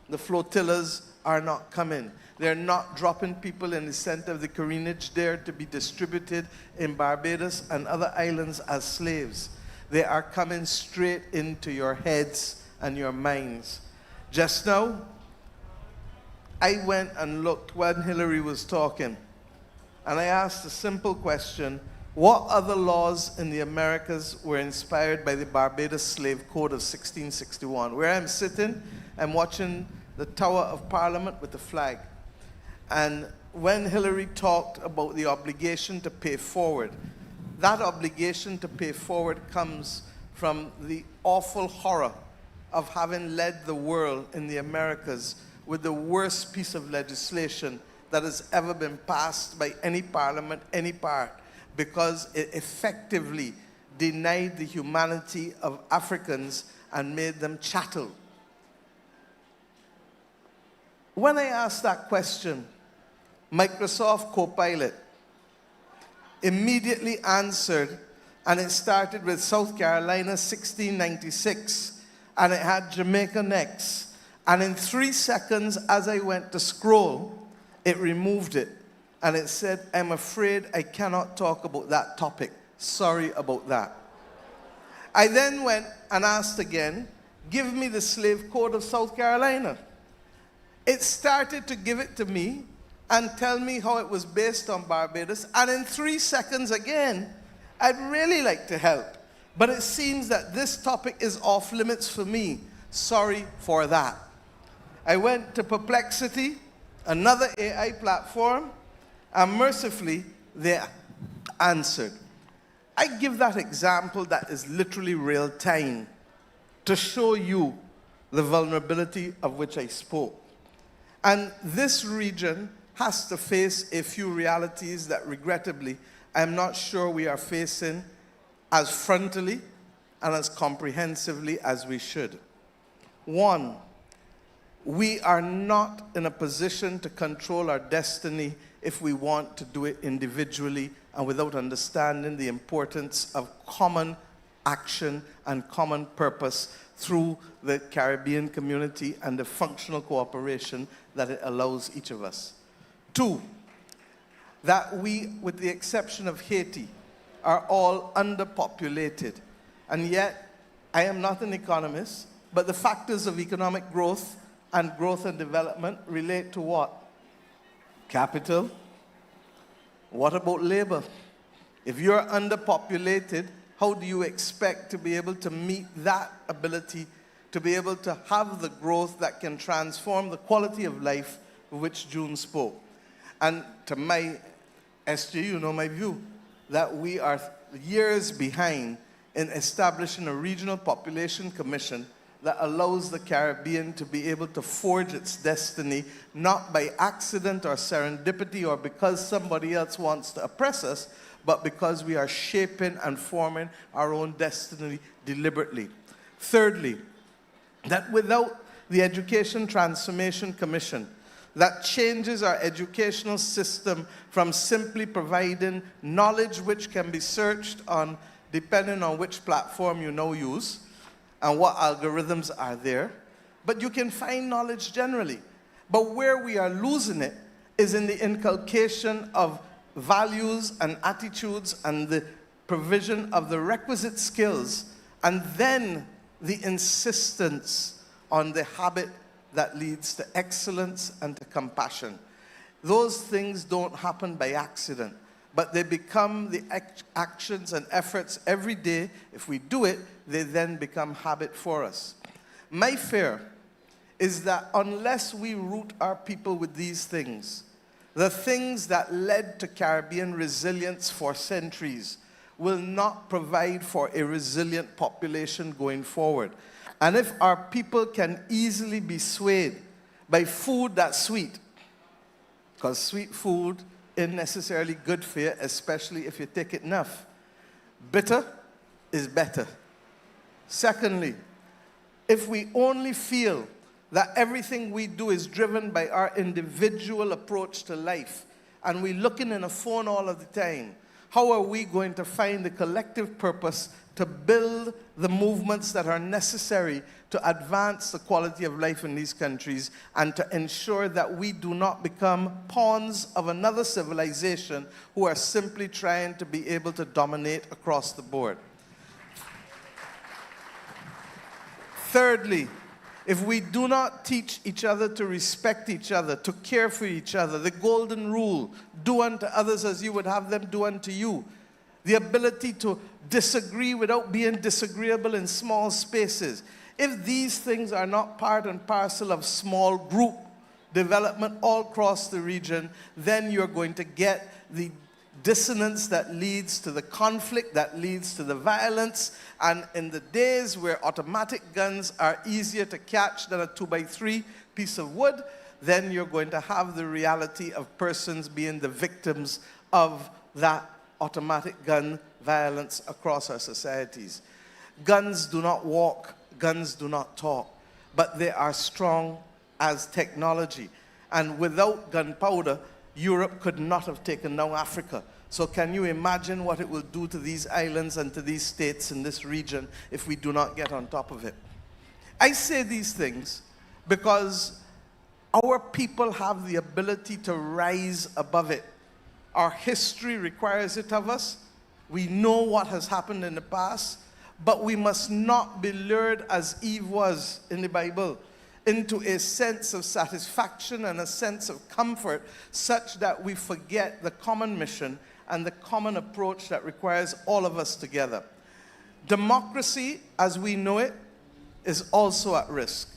The flotillas are not coming. They're not dropping people in the center of the careenage there to be distributed in Barbados and other islands as slaves. They are coming straight into your heads and your minds. Just now, I went and looked when Hillary was talking, and I asked a simple question: what other laws in the Americas were inspired by the Barbados Slave Code of 1661? Where I'm sitting, I'm watching the Tower of Parliament with the flag. And when Hillary talked about the obligation to pay forward, that obligation to pay forward comes from the awful horror of having led the world in the Americas with the worst piece of legislation that has ever been passed by any parliament, any part, because it effectively denied the humanity of Africans and made them chattel. When I asked that question, Microsoft Copilot immediately answered, and it started with South Carolina 1696, and it had Jamaica next. And in 3 seconds, as I went to scroll, it removed it. And it said, I'm afraid I cannot talk about that topic. Sorry about that. I then went and asked again, give me the slave code of South Carolina. It started to give it to me and tell me how it was based on Barbados. And in 3 seconds again, I'd really like to help. But it seems that this topic is off limits for me. Sorry for that. I went to Perplexity, another AI platform, and mercifully, they answered. I give that example that is literally real time to show you the vulnerability of which I spoke. And this region has to face a few realities that regrettably I'm not sure we are facing as frontally and as comprehensively as we should. One, we are not in a position to control our destiny if we want to do it individually and without understanding the importance of common action and common purpose through the Caribbean community and the functional cooperation that it allows each of us. Two, that we, with the exception of Haiti, are all underpopulated. And yet, I am not an economist, But the factors of economic growth and development relate to what? Capital. What about labor? If you're underpopulated, how do you expect to be able to meet that ability, to be able to have the growth that can transform the quality of life of which June spoke? And to my SG, you know my view, that we are years behind in establishing a regional population commission that allows the Caribbean to be able to forge its destiny, not by accident or serendipity or because somebody else wants to oppress us, but because we are shaping and forming our own destiny deliberately. Thirdly, that without the Education Transformation Commission, that changes our educational system from simply providing knowledge which can be searched on depending on which platform you now use and what algorithms are there, but you can find knowledge generally. But where we are losing it is in the inculcation of values and attitudes and the provision of the requisite skills, and then the insistence on the habit that leads to excellence and to compassion. Those things don't happen by accident, but they become the actions and efforts every day. If we do it, they then become habit for us. My fear is that unless we root our people with these things, the things that led to Caribbean resilience for centuries will not provide for a resilient population going forward. And if our people can easily be swayed by food that's sweet, because sweet food isn't necessarily good for you, especially if you take it enough. Bitter is better. Secondly, if we only feel that everything we do is driven by our individual approach to life, and we're looking in a phone all of the time, how are we going to find the collective purpose to build the movements that are necessary to advance the quality of life in these countries and to ensure that we do not become pawns of another civilization who are simply trying to be able to dominate across the board? Thirdly, if we do not teach each other to respect each other, to care for each other, the golden rule, do unto others as you would have them do unto you, the ability to disagree without being disagreeable in small spaces, if these things are not part and parcel of small group development all across the region, then you're going to get the dissonance that leads to the conflict, that leads to the violence. And in the days where automatic guns are easier to catch than a 2x3 piece of wood, then you're going to have the reality of persons being the victims of that automatic gun violence across our societies. Guns do not walk, guns do not talk, but they are strong as technology. And without gunpowder, Europe could not have taken down Africa. So can you imagine what it will do to these islands and to these states in this region if we do not get on top of it? I say these things because our people have the ability to rise above it. Our history requires it of us. We know what has happened in the past, but we must not be lured, as Eve was in the Bible, into a sense of satisfaction and a sense of comfort such that we forget the common mission and the common approach that requires all of us together. Democracy, as we know it, is also at risk.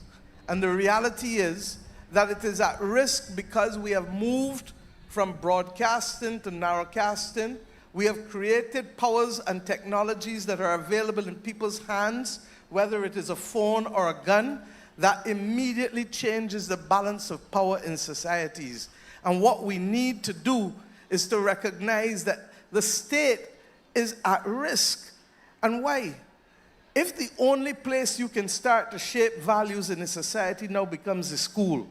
And the reality is that it is at risk because we have moved from broadcasting to narrowcasting. We have created powers and technologies that are available in people's hands, whether it is a phone or a gun, that immediately changes the balance of power in societies. And what we need to do is to recognize that the state is at risk. And why? If the only place you can start to shape values in a society now becomes the school,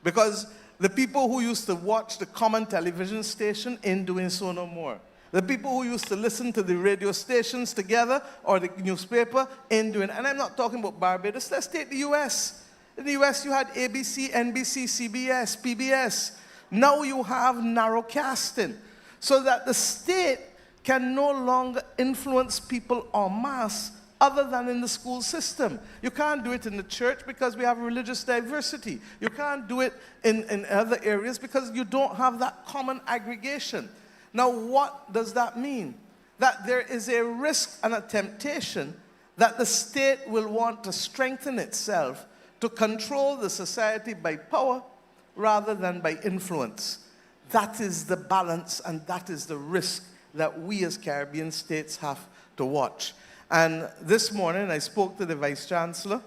because the people who used to watch the common television station ain't doing so no more. The people who used to listen to the radio stations together or the newspaper ain't doing it. And I'm not talking about Barbados. Let's take the US. In the US, you had ABC, NBC, CBS, PBS. Now you have narrowcasting, so that the state can no longer influence people en masse other than in the school system. You can't do it in the church because we have religious diversity. You can't do it in other areas because you don't have that common aggregation. Now, what does that mean? That there is a risk and a temptation that the state will want to strengthen itself to control the society by power rather than by influence. That is the balance and that is the risk that we as Caribbean states have to watch. And this morning I spoke to the Vice Chancellor.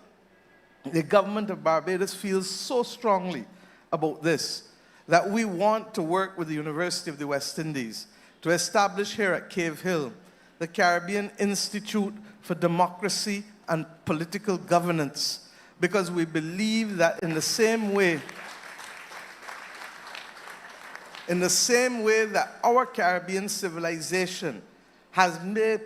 The government of Barbados feels so strongly about this that we want to work with the University of the West Indies to establish here at Cave Hill the Caribbean Institute for Democracy and Political Governance, because we believe that in the same way that our Caribbean civilization has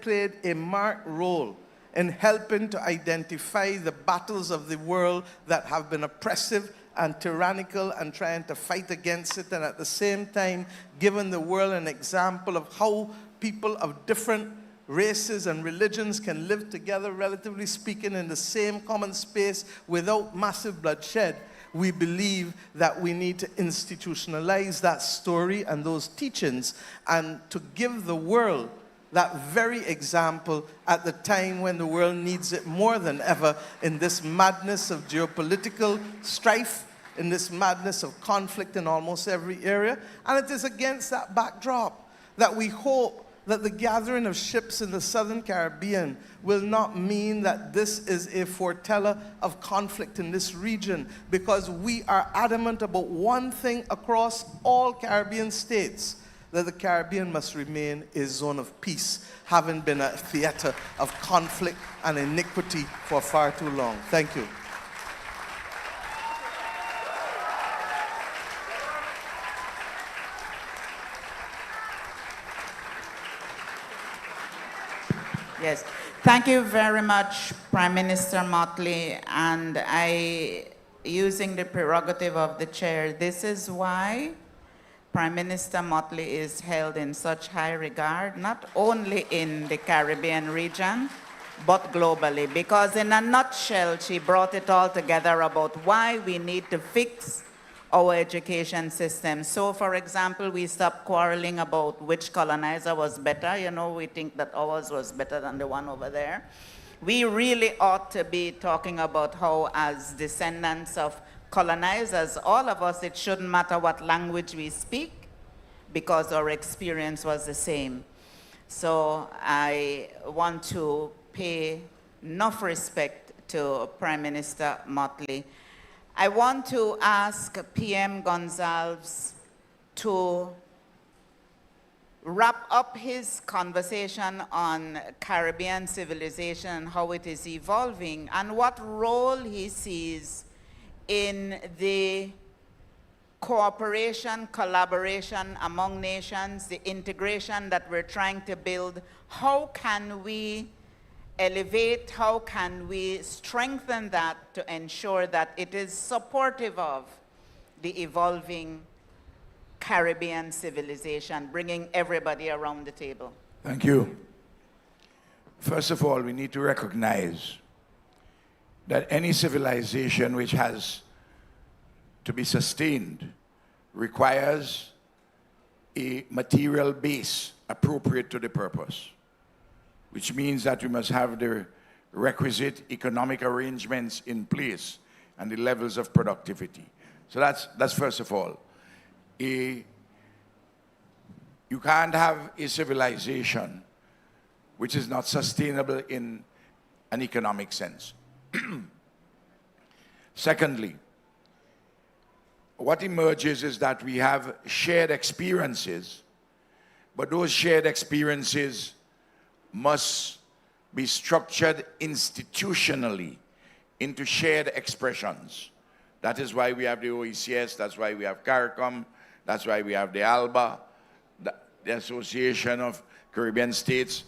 played a marked role in helping to identify the battles of the world that have been oppressive and tyrannical and trying to fight against it, and at the same time given the world an example of how people of different races and religions can live together, relatively speaking, in the same common space without massive bloodshed. We believe that we need to institutionalize that story and those teachings and to give the world that very example at the time when the world needs it more than ever in this madness of geopolitical strife, in this madness of conflict in almost every area. And it is against that backdrop that we hope that the gathering of ships in the Southern Caribbean will not mean that this is a foreteller of conflict in this region, because we are adamant about one thing across all Caribbean states, that the Caribbean must remain a zone of peace, having been a theater of conflict and iniquity for far too long. Thank you. Yes, thank you very much, Prime Minister Motley. And using the prerogative of the chair, this is why Prime Minister Motley is held in such high regard, not only in the Caribbean region, but globally. Because in a nutshell, she brought it all together about why we need to fix our education system. So, for example, we stopped quarreling about which colonizer was better. You know, we think that ours was better than the one over there. We really ought to be talking about how, as descendants of colonizers, all of us, it shouldn't matter what language we speak, because our experience was the same. So I want to pay enough respect to Prime Minister Motley. I want to ask PM Gonzalez to wrap up his conversation on Caribbean civilization and how it is evolving, and what role he sees in the cooperation, collaboration among nations, the integration that we're trying to build. How can we elevate, how can we strengthen that to ensure that it is supportive of the evolving Caribbean civilization, bringing everybody around the table? Thank you. First of all, we need to recognize that any civilization which has to be sustained requires a material base appropriate to the purpose, which means that we must have the requisite economic arrangements in place and the levels of productivity. So that's first of all. You can't have a civilization which is not sustainable in an economic sense. Secondly, what emerges is that we have shared experiences, but those shared experiences must be structured institutionally into shared expressions. That is why we have the OECS, that's why we have CARICOM, that's why we have the ALBA, the Association of Caribbean States,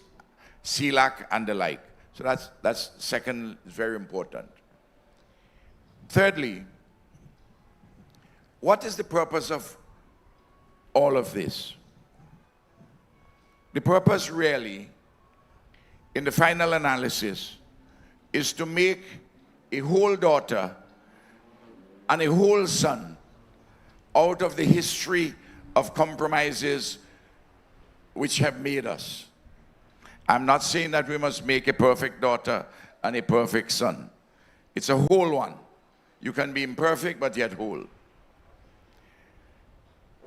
CELAC, and the like. So that's second, very important. Thirdly, what is the purpose of all of this? The purpose really, in the final analysis, is to make a whole daughter and a whole son out of the history of compromises which have made us. I'm not saying that we must make a perfect daughter and a perfect son. It's a whole one. You can be imperfect but yet whole.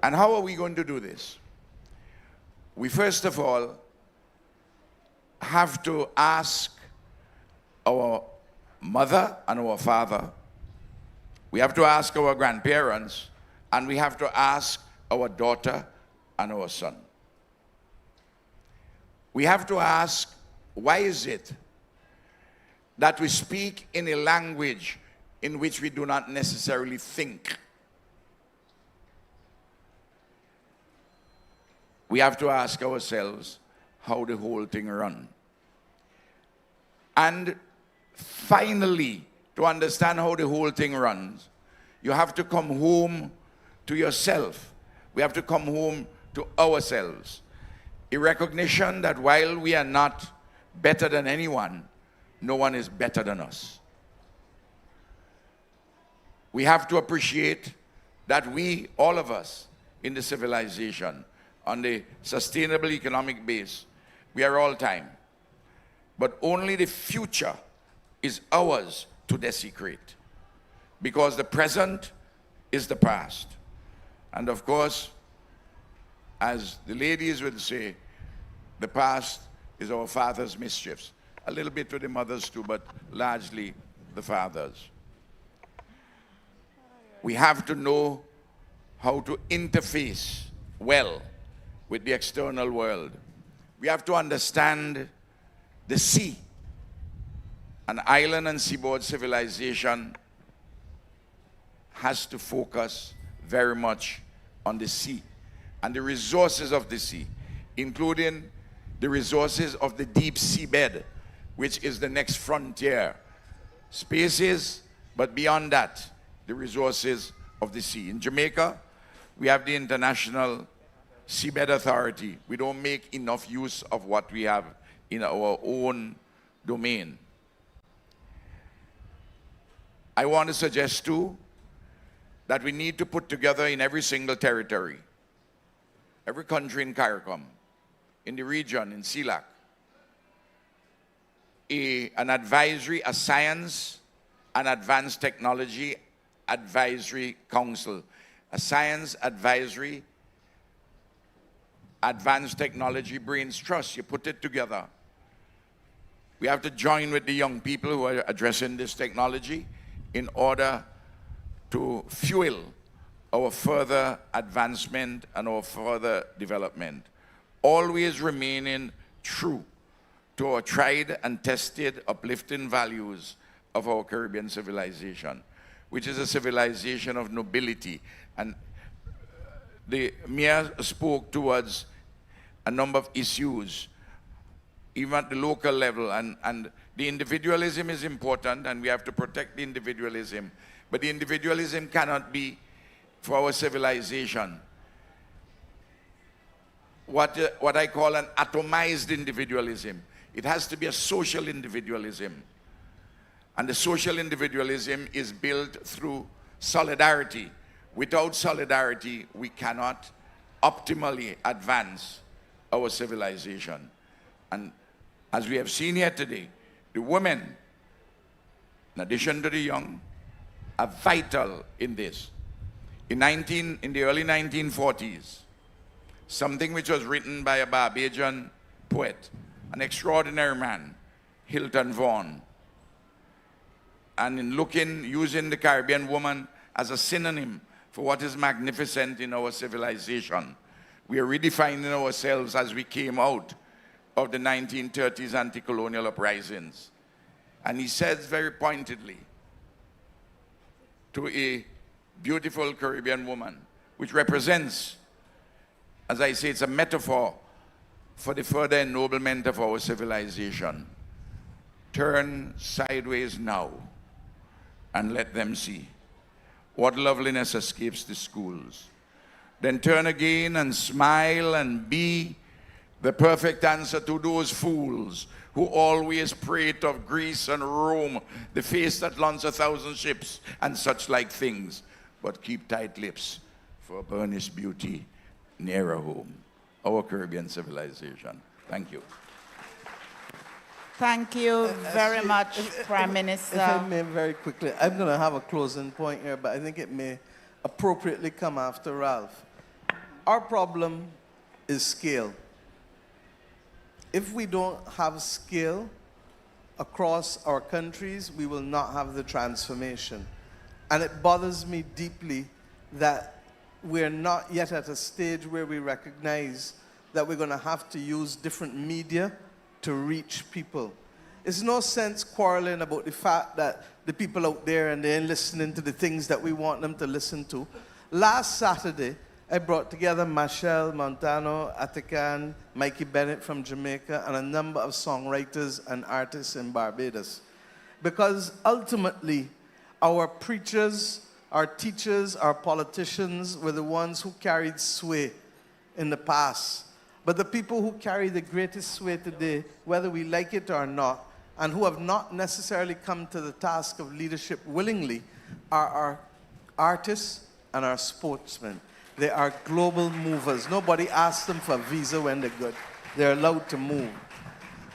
And how are we going to do this? We first of all have to ask our mother and our father. We have to ask our grandparents, and we have to ask our daughter and our son. We have to ask, why is it that we speak in a language in which we do not necessarily think? We have to ask ourselves how the whole thing runs. And finally, to understand how the whole thing runs, you have to come home to yourself. We have to come home to ourselves. A recognition that while we are not better than anyone, no one is better than us. We have to appreciate that we, all of us, in the civilization, on the sustainable economic base, we are all time. But only the future is ours to desecrate, because the present is the past. And of course, as the ladies would say, the past is our father's mischiefs. A little bit to the mothers too, but largely the fathers. We have to know how to interface well with the external world. We have to understand the sea. An island and seaboard civilization has to focus very much on the sea and the resources of the sea, including the resources of the deep seabed, which is the next frontier. Spaces, but beyond that, the resources of the sea. In Jamaica, we have the International Seabed Authority. We don't make enough use of what we have in our own domain. I want to suggest too that we need to put together in every single territory, every country in CARICOM, in the region, in CELAC, an advisory, a science and advanced technology advisory council, a science advisory advanced technology brains trust. You put it together. We have to join with the young people who are addressing this technology in order to fuel our further advancement and our further development, always remaining true to our tried and tested uplifting values of our Caribbean civilization, which is a civilization of nobility. And the mayor spoke towards a number of issues, even at the local level, and the individualism is important, and we have to protect the individualism, but the individualism cannot be, for our civilization, what I call an atomized individualism. It has to be a social individualism, and the social individualism is built through solidarity. Without solidarity, we cannot optimally advance our civilization. And as we have seen here today, the women, in addition to the young, are vital in this. In the early 1940s, something which was written by a Barbadian poet, an extraordinary man, Hilton Vaughan, and in using the Caribbean woman as a synonym for what is magnificent in our civilization, we are redefining ourselves as we came out of the 1930s anti-colonial uprisings. And he says very pointedly to a beautiful Caribbean woman, which represents, as I say, it's a metaphor for the further ennoblement of our civilization. Turn sideways now and let them see what loveliness escapes the schools. Then turn again and smile and be The perfect answer to those fools who always prate of Greece and Rome, the face that launch 1,000 ships and such like things, but keep tight lips for burnished beauty nearer home. Our Caribbean civilization. Thank you. Thank you very much, Prime Minister. If I may, very quickly, I'm going to have a closing point here, but I think it may appropriately come after Ralph. Our problem is scale. If we don't have scale across our countries, we will not have the transformation. And it bothers me deeply that we're not yet at a stage where we recognize that we're going to have to use different media to reach people. It's no sense quarreling about the fact that the people out there and they ain't listening to the things that we want them to listen to. Last Saturday, I brought together Machel Montano, Atikan, Mikey Bennett from Jamaica, and a number of songwriters and artists in Barbados. Because ultimately, our preachers, our teachers, our politicians were the ones who carried sway in the past. But the people who carry the greatest sway today, whether we like it or not, and who have not necessarily come to the task of leadership willingly, are our artists and our sportsmen. They are global movers. Nobody asks them for a visa when they're good. They're allowed to move.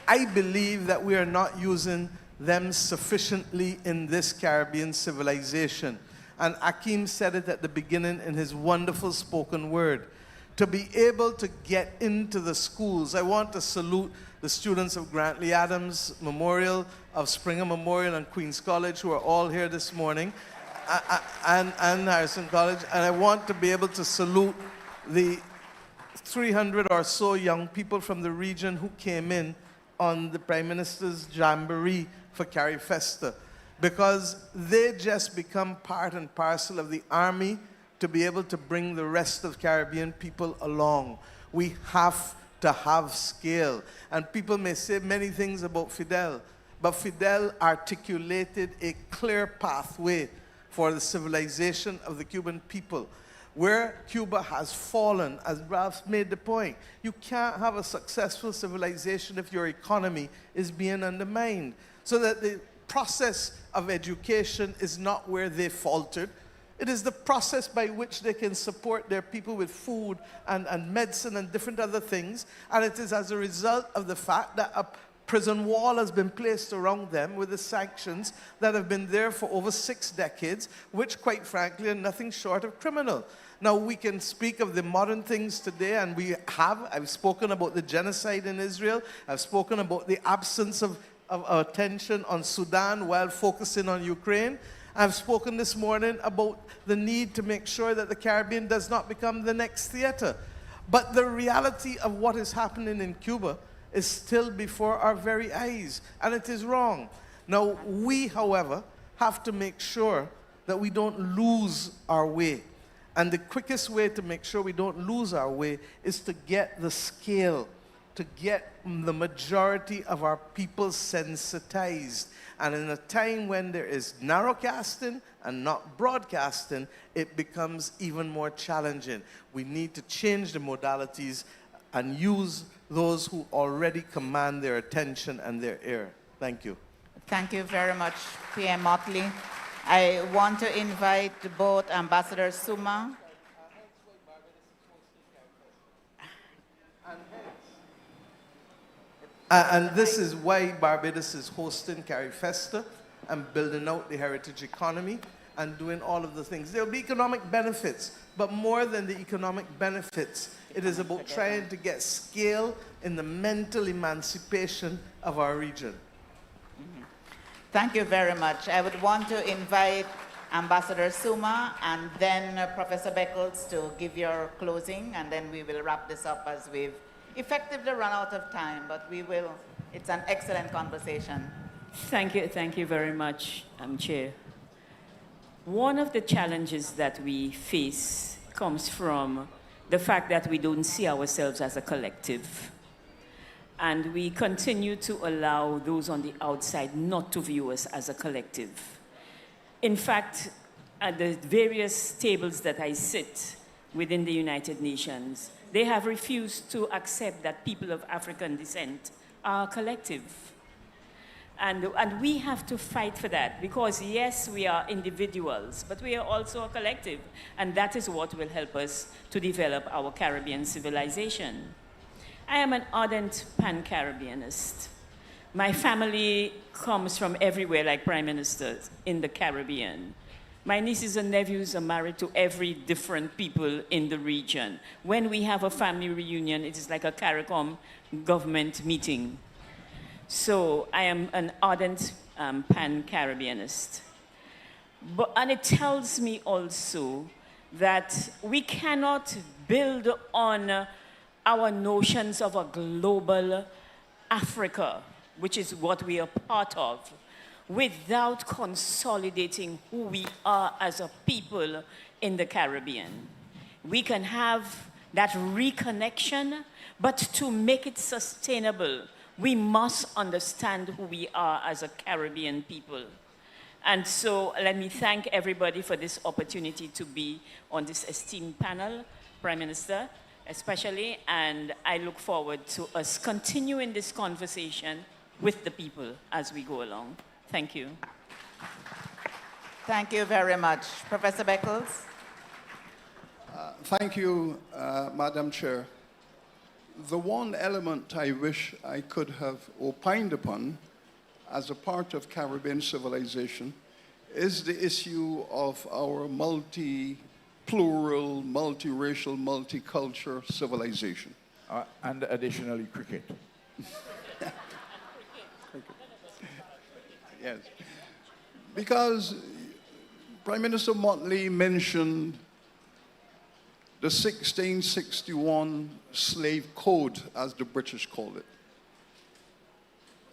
I believe that we are not using them sufficiently in this Caribbean civilization. And Akeem said it at the beginning in his wonderful spoken word. To be able to get into the schools, I want to salute the students of Grantley Adams Memorial, of Springer Memorial and Queen's College, who are all here this morning, and Harrison College. And I want to be able to salute the 300 or so young people from the region who came in on the Prime Minister's Jamboree for Carifesta, because they just become part and parcel of the army to be able to bring the rest of Caribbean people along. We have to have scale. And people may say many things about Fidel, but Fidel articulated a clear pathway for the civilization of the Cuban people. Where Cuba has fallen, as Ralph made the point, you can't have a successful civilization if your economy is being undermined. So that the process of education is not where they faltered. It is the process by which they can support their people with food and medicine and different other things. And it is as a result of the fact that a prison wall has been placed around them with the sanctions that have been there for over 6 decades, which quite frankly are nothing short of criminal. Now we can speak of the modern things today, and I've spoken about the genocide in Israel. I've spoken about the absence of attention on Sudan while focusing on Ukraine. I've spoken this morning about the need to make sure that the Caribbean does not become the next theater. But the reality of what is happening in Cuba is still before our very eyes, and it is wrong. Now, we, however, have to make sure that we don't lose our way. And the quickest way to make sure we don't lose our way is to get the scale, to get the majority of our people sensitized. And in a time when there is narrowcasting and not broadcasting, it becomes even more challenging. We need to change the modalities and use those who already command their attention and their ear. Thank you. Thank you very much, PM Motley. I want to invite both Ambassador Suma. And this is why Barbados is hosting Carifesta and building out the heritage economy and doing all of the things. There will be economic benefits, but more than the economic benefits, it is about trying to get scale in the mental emancipation of our region. Thank you very much. I would want to invite Ambassador Suma and then Professor Beckles to give your closing, and then we will wrap this up as we've effectively run out of time, but we will. It's an excellent conversation. Thank you very much, Chair. One of the challenges that we face comes from the fact that we don't see ourselves as a collective. And we continue to allow those on the outside not to view us as a collective. In fact, at the various tables that I sit within the United Nations, they have refused to accept that people of African descent are a collective. And we have to fight for that because, yes, we are individuals, but we are also a collective. And that is what will help us to develop our Caribbean civilization. I am an ardent pan-Caribbeanist. My family comes from everywhere, like prime ministers in the Caribbean. My nieces and nephews are married to every different people in the region. When we have a family reunion, it is like a CARICOM government meeting. So I am an ardent pan-Caribbeanist. And it tells me also that we cannot build on our notions of a global Africa, which is what we are part of, without consolidating who we are as a people in the Caribbean. We can have that reconnection, but to make it sustainable, we must understand who we are as a Caribbean people. And so let me thank everybody for this opportunity to be on this esteemed panel, Prime Minister especially, and I look forward to us continuing this conversation with the people as we go along. Thank you. Thank you very much. Professor Beckles. Thank you, Madam Chair. The one element I wish I could have opined upon as a part of Caribbean civilization is the issue of our multi-plural, multiracial, multicultural civilization. And additionally, cricket. Yes. Because Prime Minister Motley mentioned the 1661 Slave Code, as the British called it,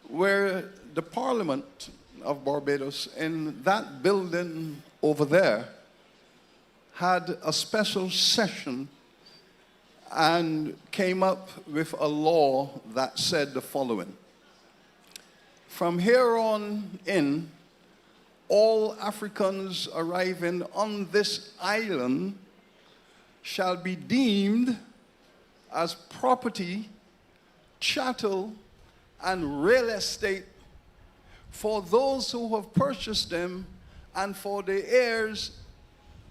where the Parliament of Barbados, in that building over there, had a special session and came up with a law that said the following: from here on in, all Africans arriving on this island shall be deemed as property, chattel, and real estate for those who have purchased them and for their heirs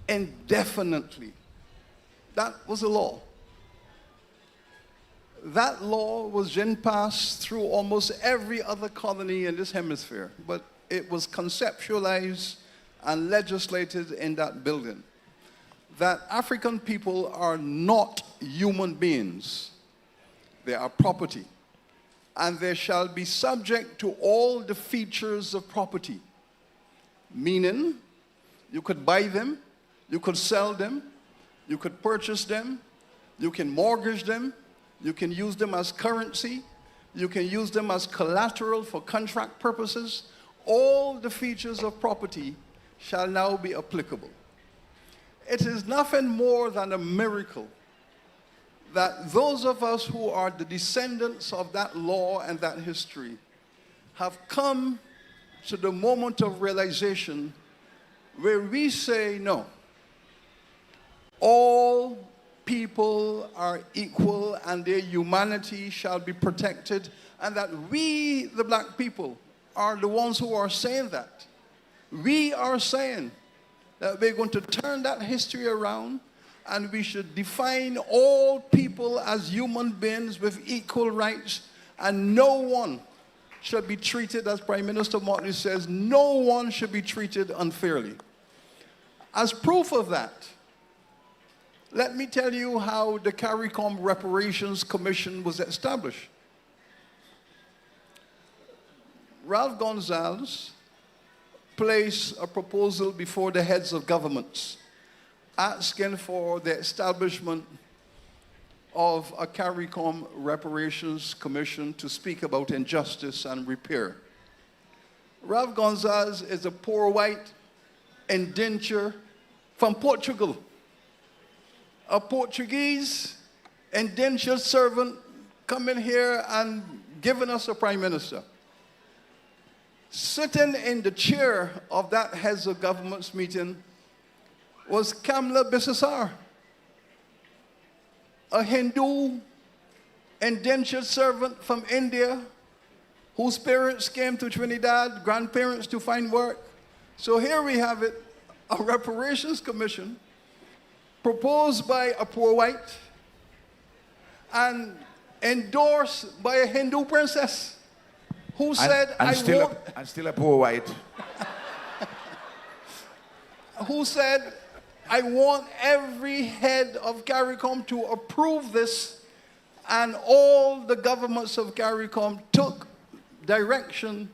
indefinitely. That was the law. That law was then passed through almost every other colony in this hemisphere, but it was conceptualized and legislated in that building. That African people are not human beings. They are property. And they shall be subject to all the features of property. Meaning, you could buy them, you could sell them, you could purchase them, you can mortgage them, you can use them as currency, you can use them as collateral for contract purposes. All the features of property shall now be applicable. It is nothing more than a miracle that those of us who are the descendants of that law and that history have come to the moment of realization where we say, no, all people are equal and their humanity shall be protected, and that we, the black people, are the ones who are saying that. We are saying that we're going to turn that history around and we should define all people as human beings with equal rights, and no one should be treated, as Prime Minister Motley says, no one should be treated unfairly. As proof of that, let me tell you how the CARICOM Reparations Commission was established. Ralph Gonsalves placed a proposal before the heads of governments asking for the establishment of a CARICOM Reparations Commission to speak about injustice and repair. Ralph Gonsalves is a poor white indenture from Portugal, a Portuguese indentured servant coming here and giving us a prime minister. Sitting in the chair of that heads of governments meeting was Kamla Bissessar, a Hindu indentured servant from India whose parents came to Trinidad, grandparents to find work. So here we have it, a reparations commission proposed by a poor white and endorsed by a Hindu princess who said, and still a poor white. Who said, I want every head of CARICOM to approve this, and all the governments of CARICOM took direction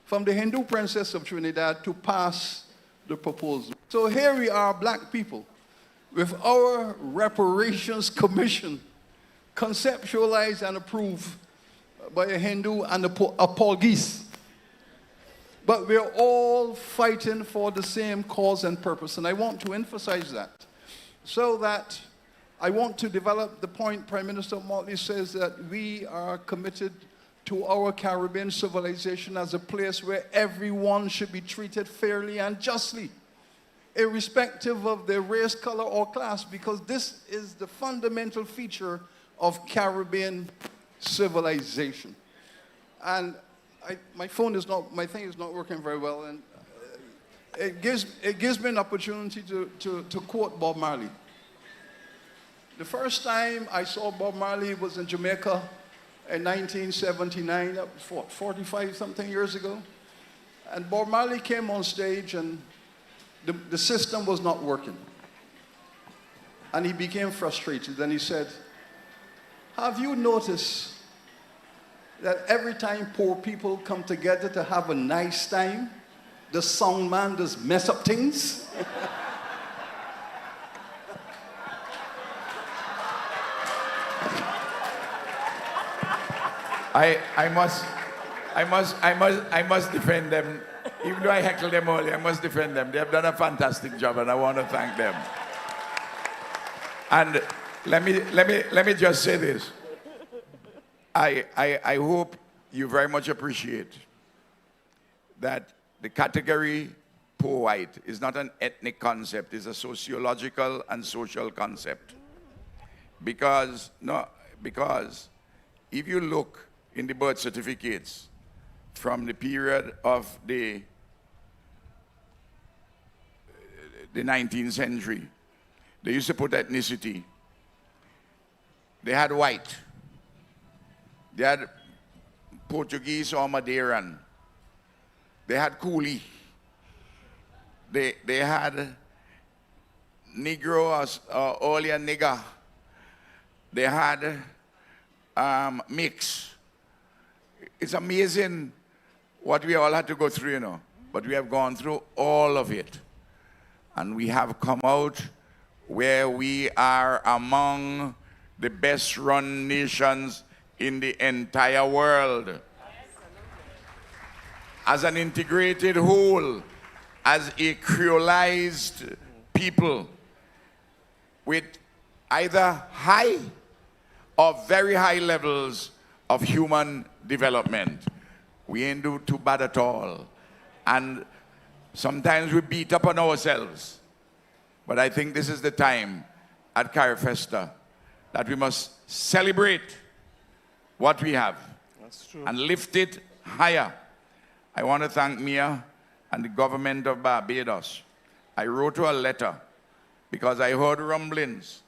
from the Hindu princess of Trinidad to pass the proposal. So here we are, black people, with our reparations commission conceptualized and approved by a Hindu and a Portuguese. But we're all fighting for the same cause and purpose, and I want to emphasize that. So that I want to develop the point Prime Minister Motley says, that we are committed to our Caribbean civilization as a place where everyone should be treated fairly and justly, irrespective of their race, color, or class, because this is the fundamental feature of Caribbean civilization. And my thing is not working very well, and it gives me an opportunity to quote Bob Marley. The first time I saw Bob Marley was in Jamaica in 1979, that was 45-something years ago. And Bob Marley came on stage, and the system was not working. And he became frustrated, and he said, have you noticed that every time poor people come together to have a nice time, the sound man does mess up things? I must defend them. Even though I heckle them all, I must defend them. They have done a fantastic job, and I want to thank them. And let me just say this. I hope you very much appreciate that the category poor white is not an ethnic concept, it's a sociological and social concept. Because if you look in the birth certificates from the period of the 19th century, they used to put ethnicity. They had white. They had Portuguese or Madeiran. They had Coolie. They had Negro or earlier nigger. They had mix. It's amazing what we all had to go through, you know. But we have gone through all of it. And we have come out where we are among the best run nations in the entire world. As an integrated whole, as a creolized people with either high or very high levels of human development. We ain't do too bad at all. And sometimes we beat up on ourselves. But I think this is the time at CARIFESTA that we must celebrate what we have. That's true. And lift it higher. I want to thank Mia and the government of Barbados. I wrote her a letter because I heard rumblings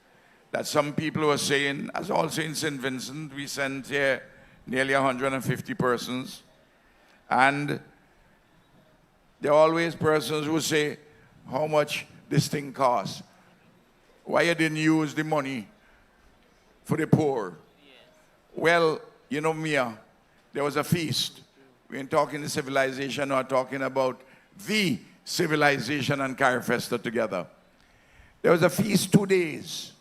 that some people were saying, as also in St. Vincent, we sent here nearly 150 persons. And there are always persons who say, how much this thing costs? Why you didn't use the money for the poor? Yes. Well, you know, Mia, there was a feast. We ain't talking the civilization, we're talking about the civilization and CARIFESTA together. There was a feast 2 days.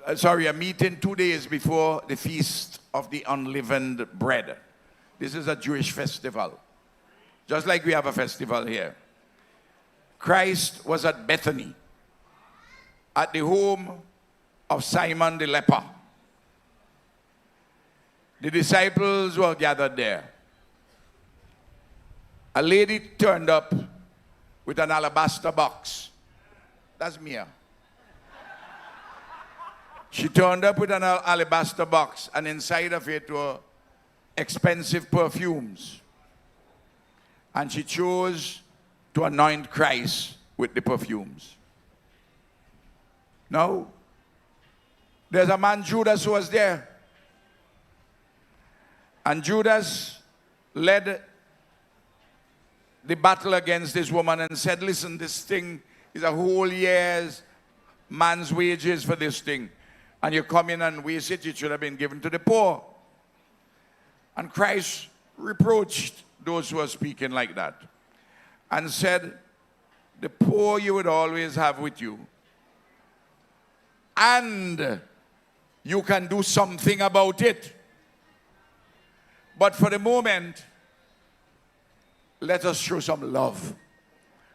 A meeting 2 days before the Feast of the Unleavened Bread. This is a Jewish festival, just like we have a festival here. Christ was at Bethany, at the home of Simon the leper. The disciples were gathered there. A lady turned up with an alabaster box. That's Mia. She turned up with an alabaster box, and inside of it were expensive perfumes. And she chose to anoint Christ with the perfumes. Now, there's a man, Judas, who was there. And Judas led the battle against this woman and said, listen, this thing is a whole year's man's wages for this thing. And you come in and waste it, it should have been given to the poor. And Christ reproached those who are speaking like that and said, the poor you would always have with you. And you can do something about it. But for the moment, let us show some love,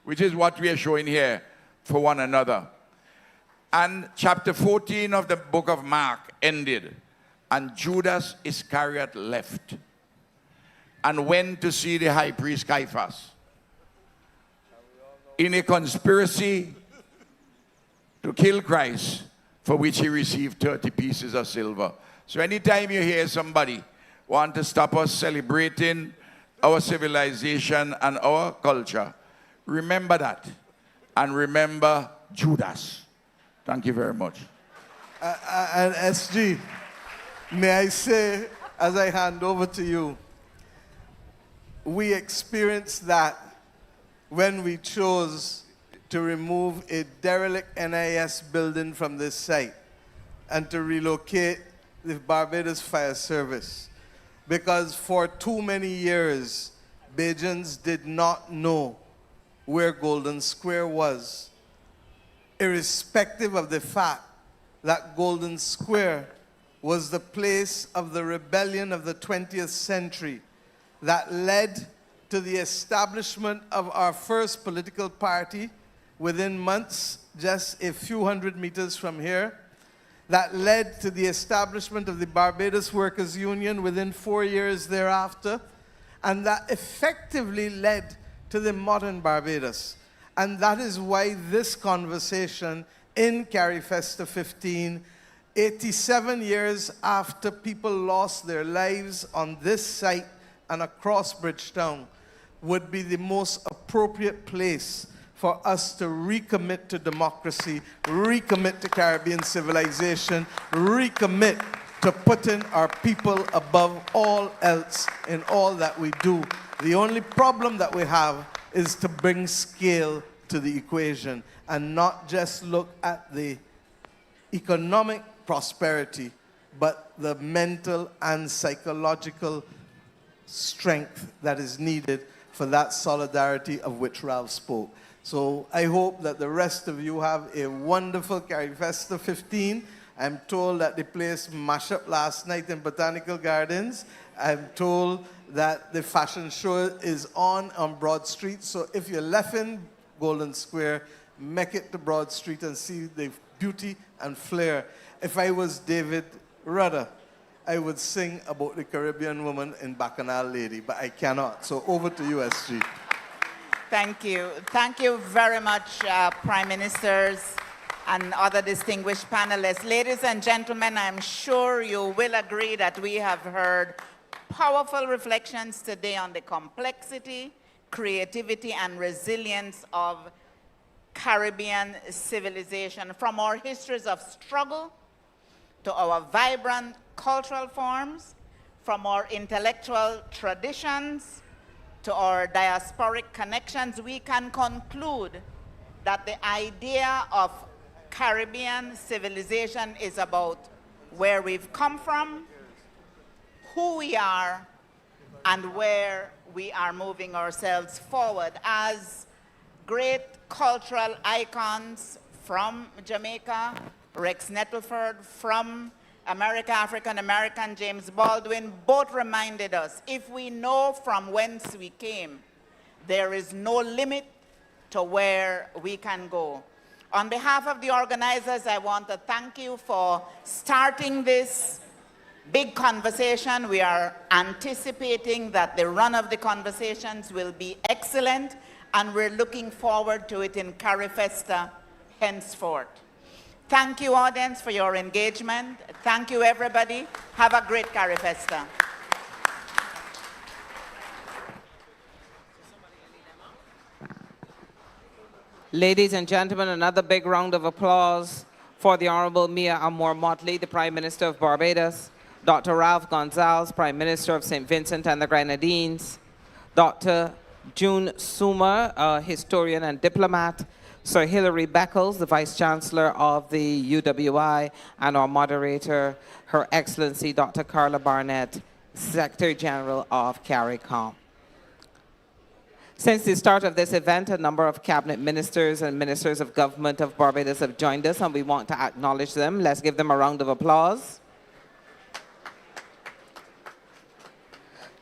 which is what we are showing here for one another. And chapter 14 of the book of Mark ended, and Judas Iscariot left and went to see the high priest Caiaphas in a conspiracy to kill Christ, for which he received 30 pieces of silver. So anytime you hear somebody want to stop us celebrating our civilization and our culture, remember that. And remember Judas. Thank you very much. And SG, may I say, as I hand over to you, we experienced that when we chose to remove a derelict NIS building from this site and to relocate the Barbados Fire Service. Because for too many years, Bajans did not know where Golden Square was, irrespective of the fact that Golden Square was the place of the rebellion of the 20th century that led to the establishment of our first political party within months, just a few hundred meters from here, that led to the establishment of the Barbados Workers' Union within 4 years thereafter, and that effectively led to the modern Barbados. And that is why this conversation in CARIFESTA 15, 87 years after people lost their lives on this site and across Bridgetown, would be the most appropriate place for us to recommit to democracy, recommit to Caribbean civilization, recommit to putting our people above all else in all that we do. The only problem that we have is to bring scale to the equation and not just look at the economic prosperity, but the mental and psychological strength that is needed for that solidarity of which Ralph spoke. So I hope that the rest of you have a wonderful CARIFESTA 15. I'm told that the place mashed up last night in Botanical Gardens. I'm told that the fashion show is on Broad Street. So if you're left in Golden Square, make it to Broad Street and see the beauty and flair. If I was David Rudder, I would sing about the Caribbean woman in Bacchanal Lady, but I cannot. So over to you, SG. Thank you. Thank you very much, Prime Ministers and other distinguished panelists. Ladies and gentlemen, I'm sure you will agree that we have heard powerful reflections today on the complexity, creativity, and resilience of Caribbean civilization, from our histories of struggle to our vibrant cultural forms, from our intellectual traditions to our diasporic connections. We can conclude that the idea of Caribbean civilization is about where we've come from, who we are, and where we are moving ourselves forward as great cultural icons from Jamaica, Rex Nettleford, from America, African American, James Baldwin, both reminded us, if we know from whence we came, there is no limit to where we can go. On behalf of the organizers, I want to thank you for starting this big conversation. We are anticipating that the run of the conversations will be excellent, and we're looking forward to it in CARIFESTA henceforth. Thank you, audience, for your engagement. Thank you, everybody. Have a great Carifesta. Ladies and gentlemen, another big round of applause for the Honorable Mia Amor Motley, the Prime Minister of Barbados, Dr. Ralph Gonzalez, Prime Minister of St. Vincent and the Grenadines, Dr. June Suma, a historian and diplomat, Sir Hilary Beckles, the Vice Chancellor of the UWI, and our moderator, Her Excellency Dr. Carla Barnett, Secretary General of CARICOM. Since the start of this event, a number of cabinet ministers and ministers of government of Barbados have joined us, and we want to acknowledge them. Let's give them a round of applause.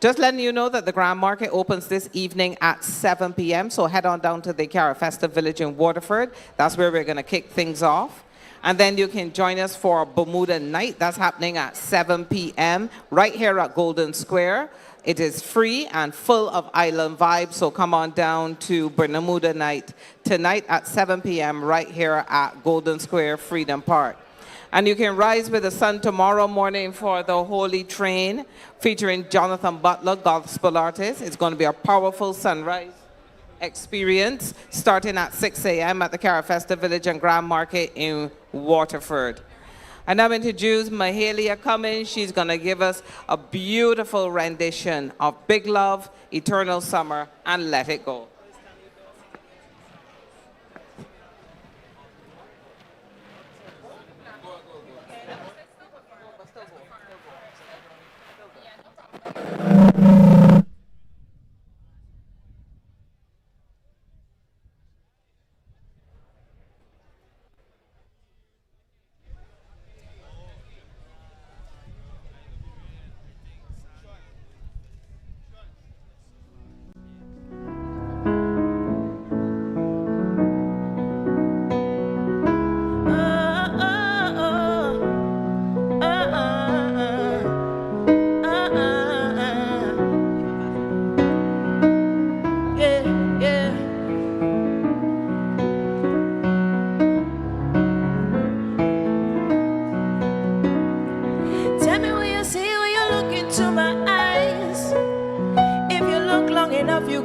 Just letting you know that the Grand Market opens this evening at 7 p.m., so head on down to the Carifesta Village in Waterford. That's where we're going to kick things off. And then you can join us for Bermuda Night. That's happening at 7 p.m. right here at Golden Square. It is free and full of island vibes, so come on down to Bermuda Night tonight at 7 p.m. right here at Golden Square, Freedom Park. And you can rise with the sun tomorrow morning for the Holy Train, featuring Jonathan Butler, gospel artist. It's going to be a powerful sunrise experience starting at 6 a.m. at the Carifesta Village and Grand Market in Waterford. I now introduce Mahalia Cummins. She's going to give us a beautiful rendition of Big Love, Eternal Summer, and Let It Go.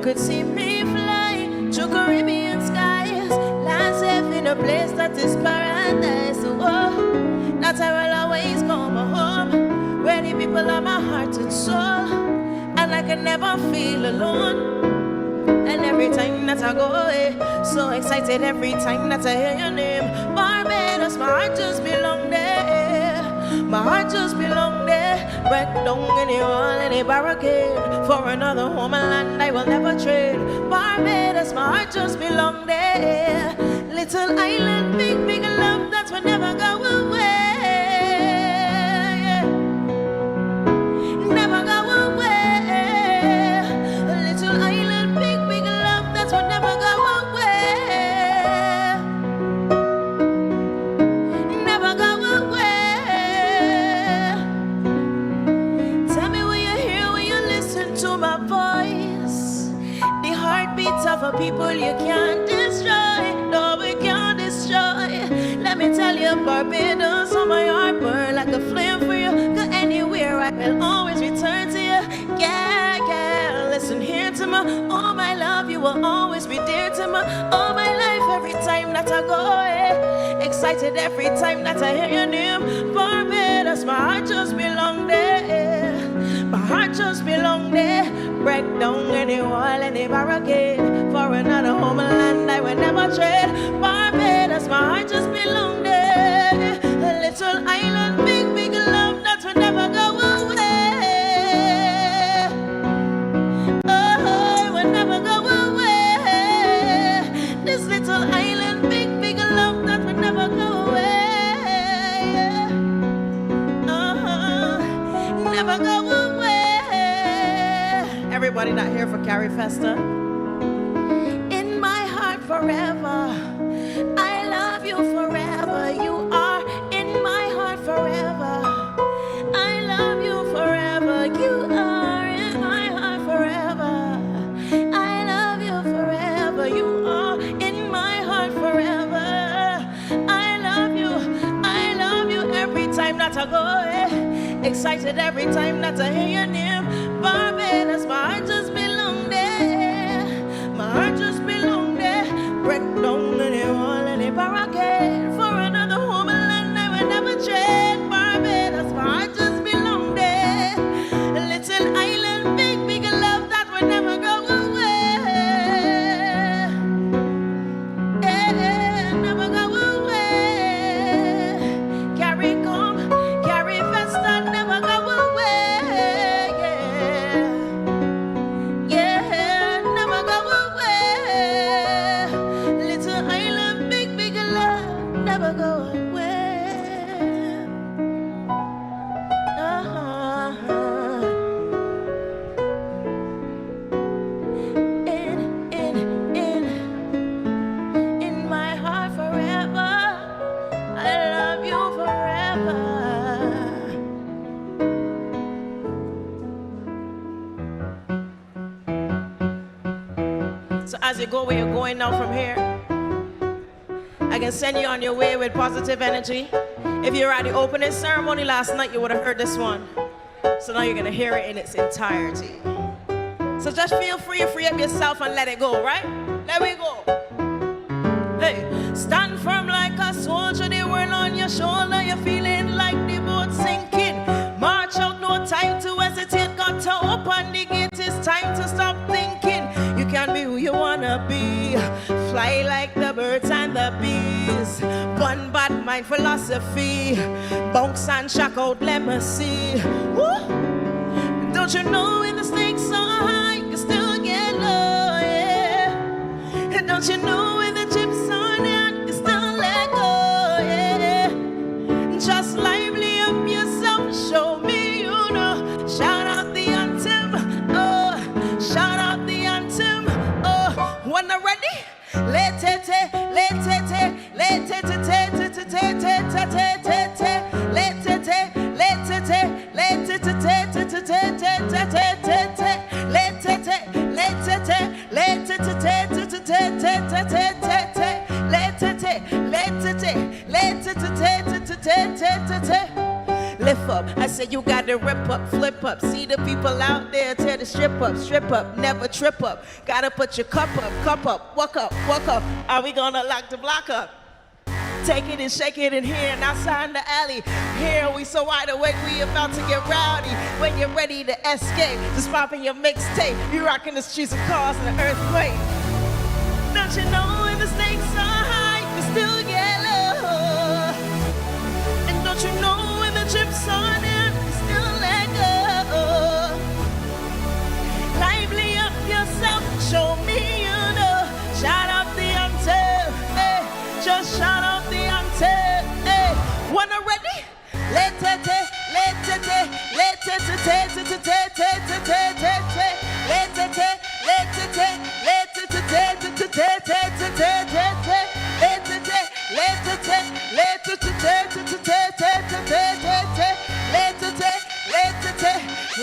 Could see me fly to Caribbean skies, land safe in a place that is paradise. Oh, that I will always come home, where the people are my heart and soul, and I can never feel alone. And every time that I go away, so excited every time that I hear your name. Barbados, my heart just belong there. My heart just belong there. Break down any wall, any barricade, for another homeland I will never trade. Barbados, my heart just belong there. Little island, big, big love that will never go away. Never go away. Little island, big, big love that will never go away. Never go away. Tell me will you hear when you listen to my voice. The heartbeats of a people you can't destroy. No, we can't destroy. Let me tell you, Barbados, on my heart burn like a flame for you. Go anywhere, I will always return to you. Yeah, yeah, listen here to me. All my love, you will always be dear to me. All my life, every time that I go, excited every time that I hear your name. Barbados, my heart just belong there. My heart just belong there. Break down any wall, any barricade, for another homeland I will never trade. Barbados, my heart just belong there. A little island, big, big love that will never go away. Oh, it will never go away. This little island, big, big love that will never go away. Never go away. Everybody not here for Carifesta? In my heart forever. I love you forever. You are in my heart forever. I love you forever. You are in my heart forever. I love you forever. You are in my heart forever. I love you. excited every time that I hear your name. Barbados, my heart just belong there. My heart just belong there. Break down any wall, any barricade for another homeland I will never trade. Barbados, my heart just belong there. A little island, big, big love that will never go away. Yeah, never go away. Carry come, carry festa, never go away. Yeah, yeah, never go away. Little island, big, big love, never go away. In my heart forever, I love you forever. So as you go where you're going now from here, I can send you on your way with positive energy. If you were at the opening ceremony last night, you would have heard this one. So now you're gonna hear it in its entirety. So just feel free to free up yourself and let it go, right? Let me go. Hey, stand firm like a soldier, the world on your shoulder, you're feeling like the boat sinking. March out, no time to hesitate, got to open the gate, it's time to stop thinking. You can be who you wanna be, fly like the birds and the bees. One bad mind philosophy, bounce and shock out, let me see. Woo! Don't you know when the stakes are high, you still get low, yeah. And don't you know when the chips are down, you still let go, yeah. Just lively up yourself, show me you know. Shout out the anthem, oh, shout out the anthem, oh. When I'm ready, let it, let it, let it, let it, let it, let it, lift up, I said you gotta rip up, flip up. See the people out there, tear the strip up, never trip up. Gotta put your cup up, walk up. Are we gonna lock the block up? Take it and shake it in here and outside in the alley. Here we so wide awake, we about to get rowdy. When you're ready to escape, just pop in your mixtape. You rocking the streets of cars and the earthquake. Don't you know when the stakes are high, you still get low. And don't you know when the chips are down, you still let go. Lively up yourself, show me you know. Shout out the anthem, hey. Just shout out the anthem, hey. When I'm ready, let it, let it, let it, let it, let it,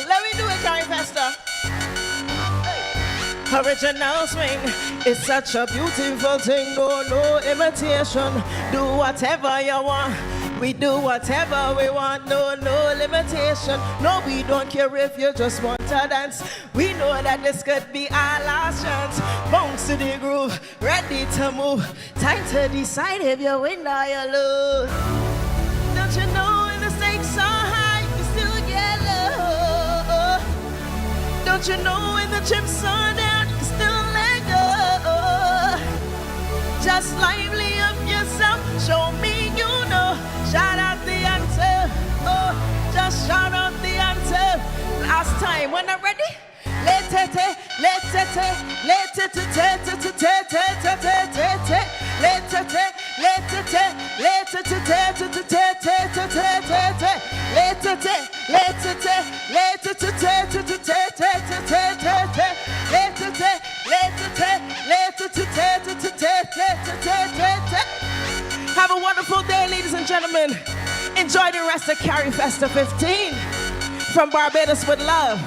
let me do it, Carrie Pastor. Original swing, it's such a beautiful thing. No imitation. Do whatever you want. We do whatever we want, no limitation. No, we don't care if you just want to dance. We know that this could be our last chance. Bounce to the groove, ready to move. Time to decide if you win or you lose. Don't you know when the stakes are high, you still get low. Don't you know when the chips are down, you still let go. Just lively up yourself, show me you know. Shout out the anthem, oh, just shout out the anthem. Last time, when I'm ready, let it, let it, let it, let it, let it, let it, let it, let it, let it, have a wonderful day, ladies and gentlemen. Enjoy the rest of Carrie Festa 15 from Barbados with love.